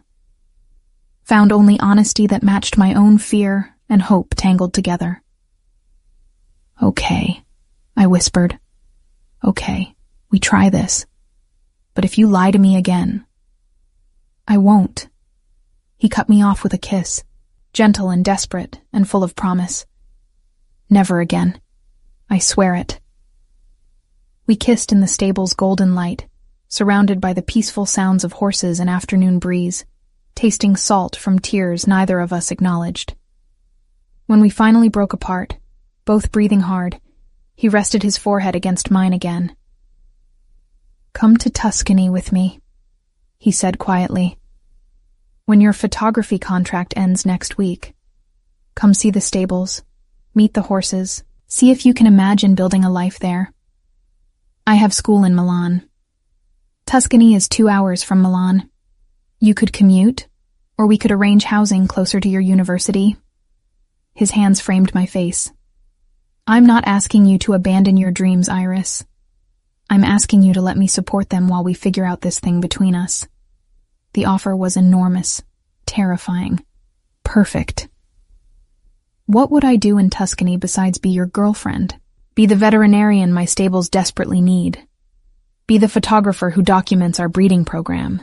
Speaker 1: Found only honesty that matched my own fear and hope tangled together. Okay, I whispered. Okay, we try this. But if you lie to me again, I won't. He cut me off with a kiss, gentle and desperate and full of promise. Never again. I swear it. We kissed in the stable's golden light, surrounded by the peaceful sounds of horses and afternoon breeze, tasting salt from tears neither of us acknowledged. When we finally broke apart, both breathing hard, he rested his forehead against mine again. Come to Tuscany with me, he said quietly. When your photography contract ends next week, come see the stables, meet the horses, see if you can imagine building a life there. I have school in Milan. Tuscany is 2 hours from Milan. You could commute, or we could arrange housing closer to your university. His hands framed my face. I'm not asking you to abandon your dreams, Iris. I'm asking you to let me support them while we figure out this thing between us. The offer was enormous, terrifying, perfect. What would I do in Tuscany besides be your girlfriend? Be the veterinarian my stables desperately need. Be the photographer who documents our breeding program.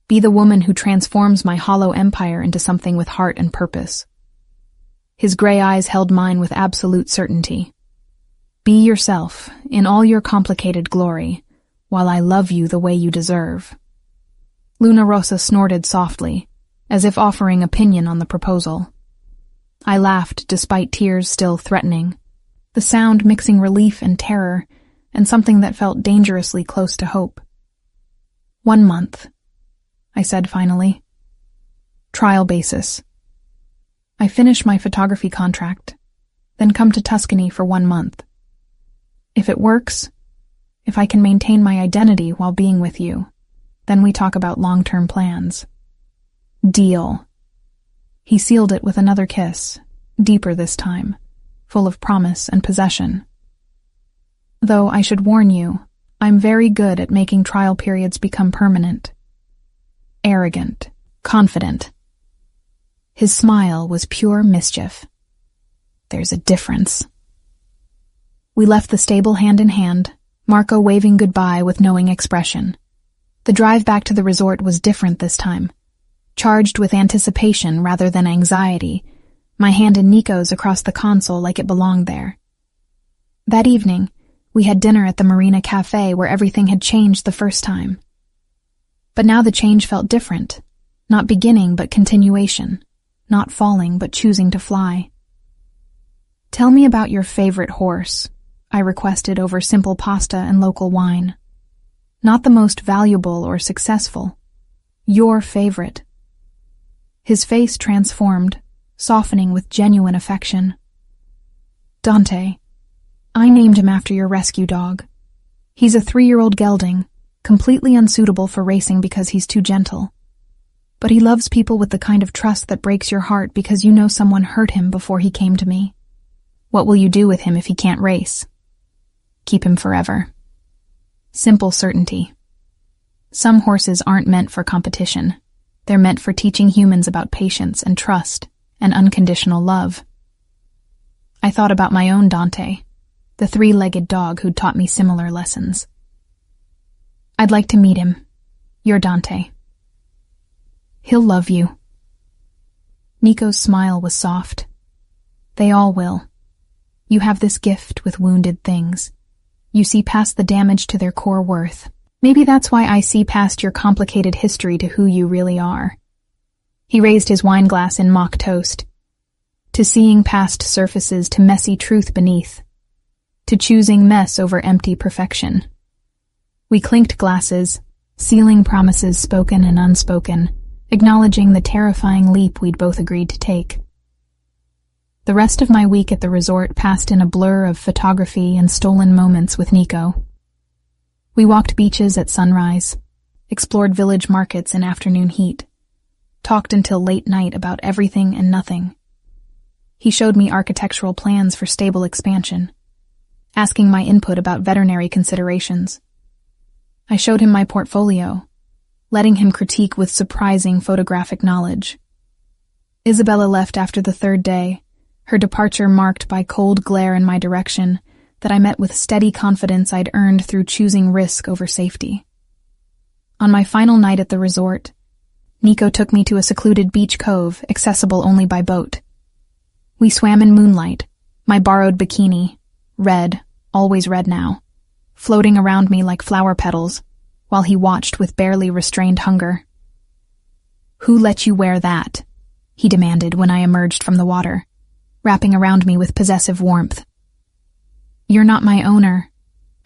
Speaker 1: Be the woman who transforms my hollow empire into something with heart and purpose. His gray eyes held mine with absolute certainty. Be yourself, in all your complicated glory, while I love you the way you deserve. Luna Rosa snorted softly, as if offering opinion on the proposal. I laughed, despite tears still threatening, the sound mixing relief and terror, and something that felt dangerously close to hope. 1 month, I said finally. Trial basis. I finish my photography contract, then come to Tuscany for 1 month. If it works, if I can maintain my identity while being with you, then we talk about long-term plans. Deal. He sealed it with another kiss, deeper this time, full of promise and possession. Though I should warn you, I'm very good at making trial periods become permanent. Arrogant, confident. His smile was pure mischief. There's a difference. We left the stable hand in hand, Marco waving goodbye with knowing expression. The drive back to the resort was different this time, charged with anticipation rather than anxiety, my hand in Nico's across the console like it belonged there. That evening, we had dinner at the Marina Cafe where everything had changed the first time. But now the change felt different, not beginning but continuation, not falling but choosing to fly. Tell me about your favorite horse, I requested over simple pasta and local wine. Not the most valuable or successful. Your favorite. His face transformed, softening with genuine affection. Dante. I named him after your rescue dog. He's a 3-year-old gelding, completely unsuitable for racing because he's too gentle. But he loves people with the kind of trust that breaks your heart because you know someone hurt him before he came to me. What will you do with him if he can't race? Keep him forever. Simple certainty. Some horses aren't meant for competition. They're meant for teaching humans about patience and trust and unconditional love. I thought about my own Dante, the 3-legged dog who'd taught me similar lessons. I'd like to meet him. Your Dante. He'll love you. Nico's smile was soft. They all will. You have this gift with wounded things. You see past the damage to their core worth. Maybe that's why I see past your complicated history to who you really are. He raised his wine glass in mock toast. To seeing past surfaces to messy truth beneath. To choosing mess over empty perfection. We clinked glasses, sealing promises spoken and unspoken, acknowledging the terrifying leap we'd both agreed to take. The rest of my week at the resort passed in a blur of photography and stolen moments with Nico. We walked beaches at sunrise, explored village markets in afternoon heat, talked until late night about everything and nothing. He showed me architectural plans for stable expansion, asking my input about veterinary considerations. I showed him my portfolio, letting him critique with surprising photographic knowledge. Isabella left after the 3rd day, her departure marked by cold glare in my direction that I met with steady confidence I'd earned through choosing risk over safety. On my final night at the resort, Nico took me to a secluded beach cove, accessible only by boat. We swam in moonlight, my borrowed bikini, red, always red now, floating around me like flower petals, while he watched with barely restrained hunger. "Who let you wear that?" he demanded when I emerged from the water, wrapping around me with possessive warmth. "You're not my owner,"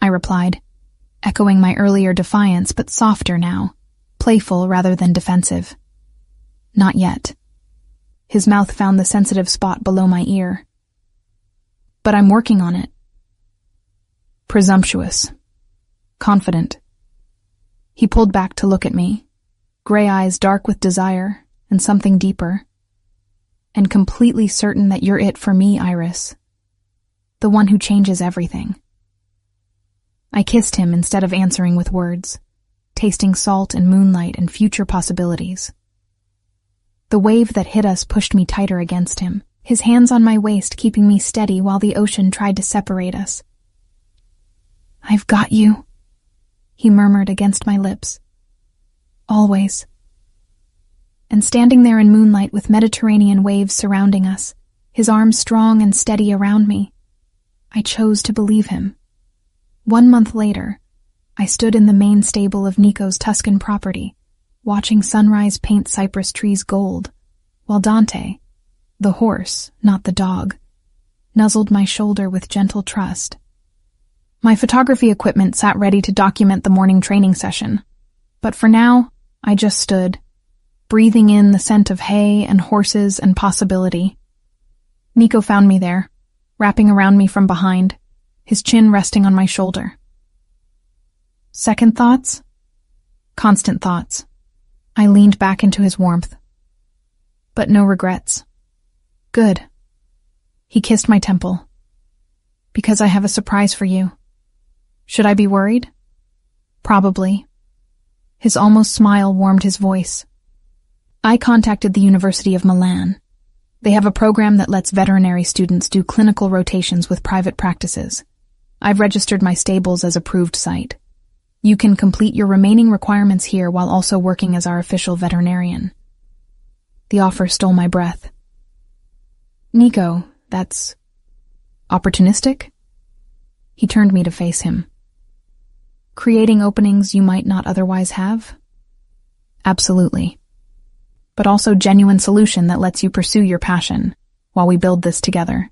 Speaker 1: I replied, echoing my earlier defiance but softer now, playful rather than defensive. "Not yet." His mouth found the sensitive spot below my ear. "But I'm working on it." Presumptuous. Confident. He pulled back to look at me, gray eyes dark with desire and something deeper. "And completely certain that you're it for me, Iris. The one who changes everything." I kissed him instead of answering with words, tasting salt and moonlight and future possibilities. The wave that hit us pushed me tighter against him, his hands on my waist keeping me steady while the ocean tried to separate us. "I've got you," he murmured against my lips. "Always." And standing there in moonlight with Mediterranean waves surrounding us, his arms strong and steady around me, I chose to believe him. 1 month later, I stood in the main stable of Nico's Tuscan property, watching sunrise paint cypress trees gold, while Dante, the horse, not the dog, nuzzled my shoulder with gentle trust. My photography equipment sat ready to document the morning training session, but for now, I just stood, breathing in the scent of hay and horses and possibility. Nico found me there, wrapping around me from behind, his chin resting on my shoulder. Second thoughts? Constant thoughts. I leaned back into his warmth. But no regrets. Good. He kissed my temple. Because I have a surprise for you. Should I be worried? Probably. His almost smile warmed his voice. I contacted the University of Milan. They have a program that lets veterinary students do clinical rotations with private practices. I've registered my stables as approved site. You can complete your remaining requirements here while also working as our official veterinarian. The offer stole my breath. Nico, that's opportunistic? He turned me to face him. Creating openings you might not otherwise have? Absolutely. But also genuine solution that lets you pursue your passion while we build this together.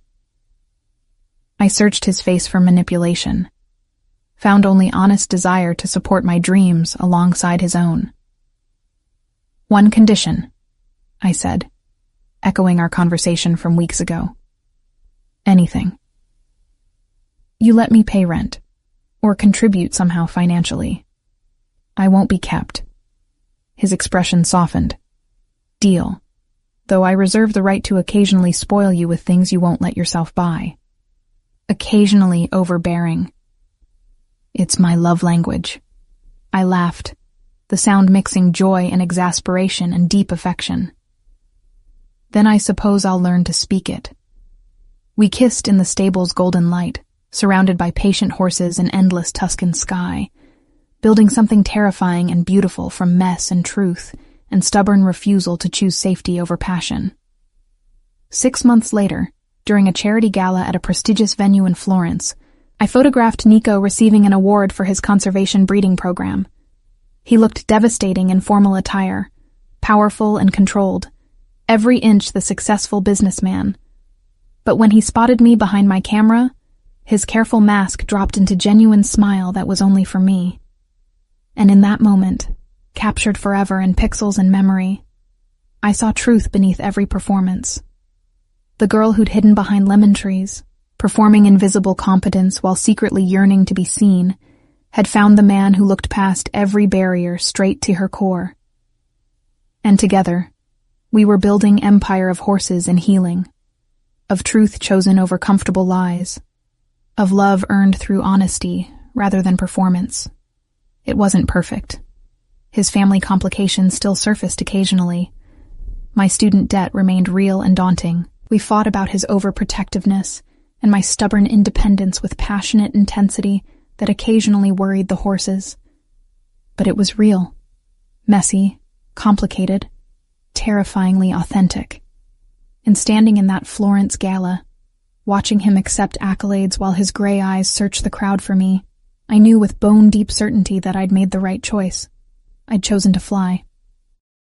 Speaker 1: I searched his face for manipulation, found only honest desire to support my dreams alongside his own. One condition, I said, echoing our conversation from weeks ago. Anything. You let me pay rent, or contribute somehow financially. I won't be kept. His expression softened. Deal. Though I reserve the right to occasionally spoil you with things you won't let yourself buy. Occasionally overbearing. It's my love language. I laughed, the sound mixing joy and exasperation and deep affection. Then I suppose I'll learn to speak it. We kissed in the stable's golden light, surrounded by patient horses and endless Tuscan sky, building something terrifying and beautiful from mess and truth and stubborn refusal to choose safety over passion. 6 months later, during a charity gala at a prestigious venue in Florence, I photographed Nico receiving an award for his conservation breeding program. He looked devastating in formal attire, powerful and controlled, every inch the successful businessman. But when he spotted me behind my camera, his careful mask dropped into genuine smile that was only for me. And in that moment, captured forever in pixels and memory, I saw truth beneath every performance. The girl who'd hidden behind lemon trees, performing invisible competence while secretly yearning to be seen, had found the man who looked past every barrier straight to her core. And together, we were building empire of horses and healing, of truth chosen over comfortable lies, of love earned through honesty rather than performance. It wasn't perfect. His family complications still surfaced occasionally. My student debt remained real and daunting. We fought about his overprotectiveness and my stubborn independence with passionate intensity that occasionally worried the horses. But it was real, messy, complicated, terrifyingly authentic. And standing in that Florence gala, watching him accept accolades while his gray eyes searched the crowd for me, I knew with bone-deep certainty that I'd made the right choice. I'd chosen to fly.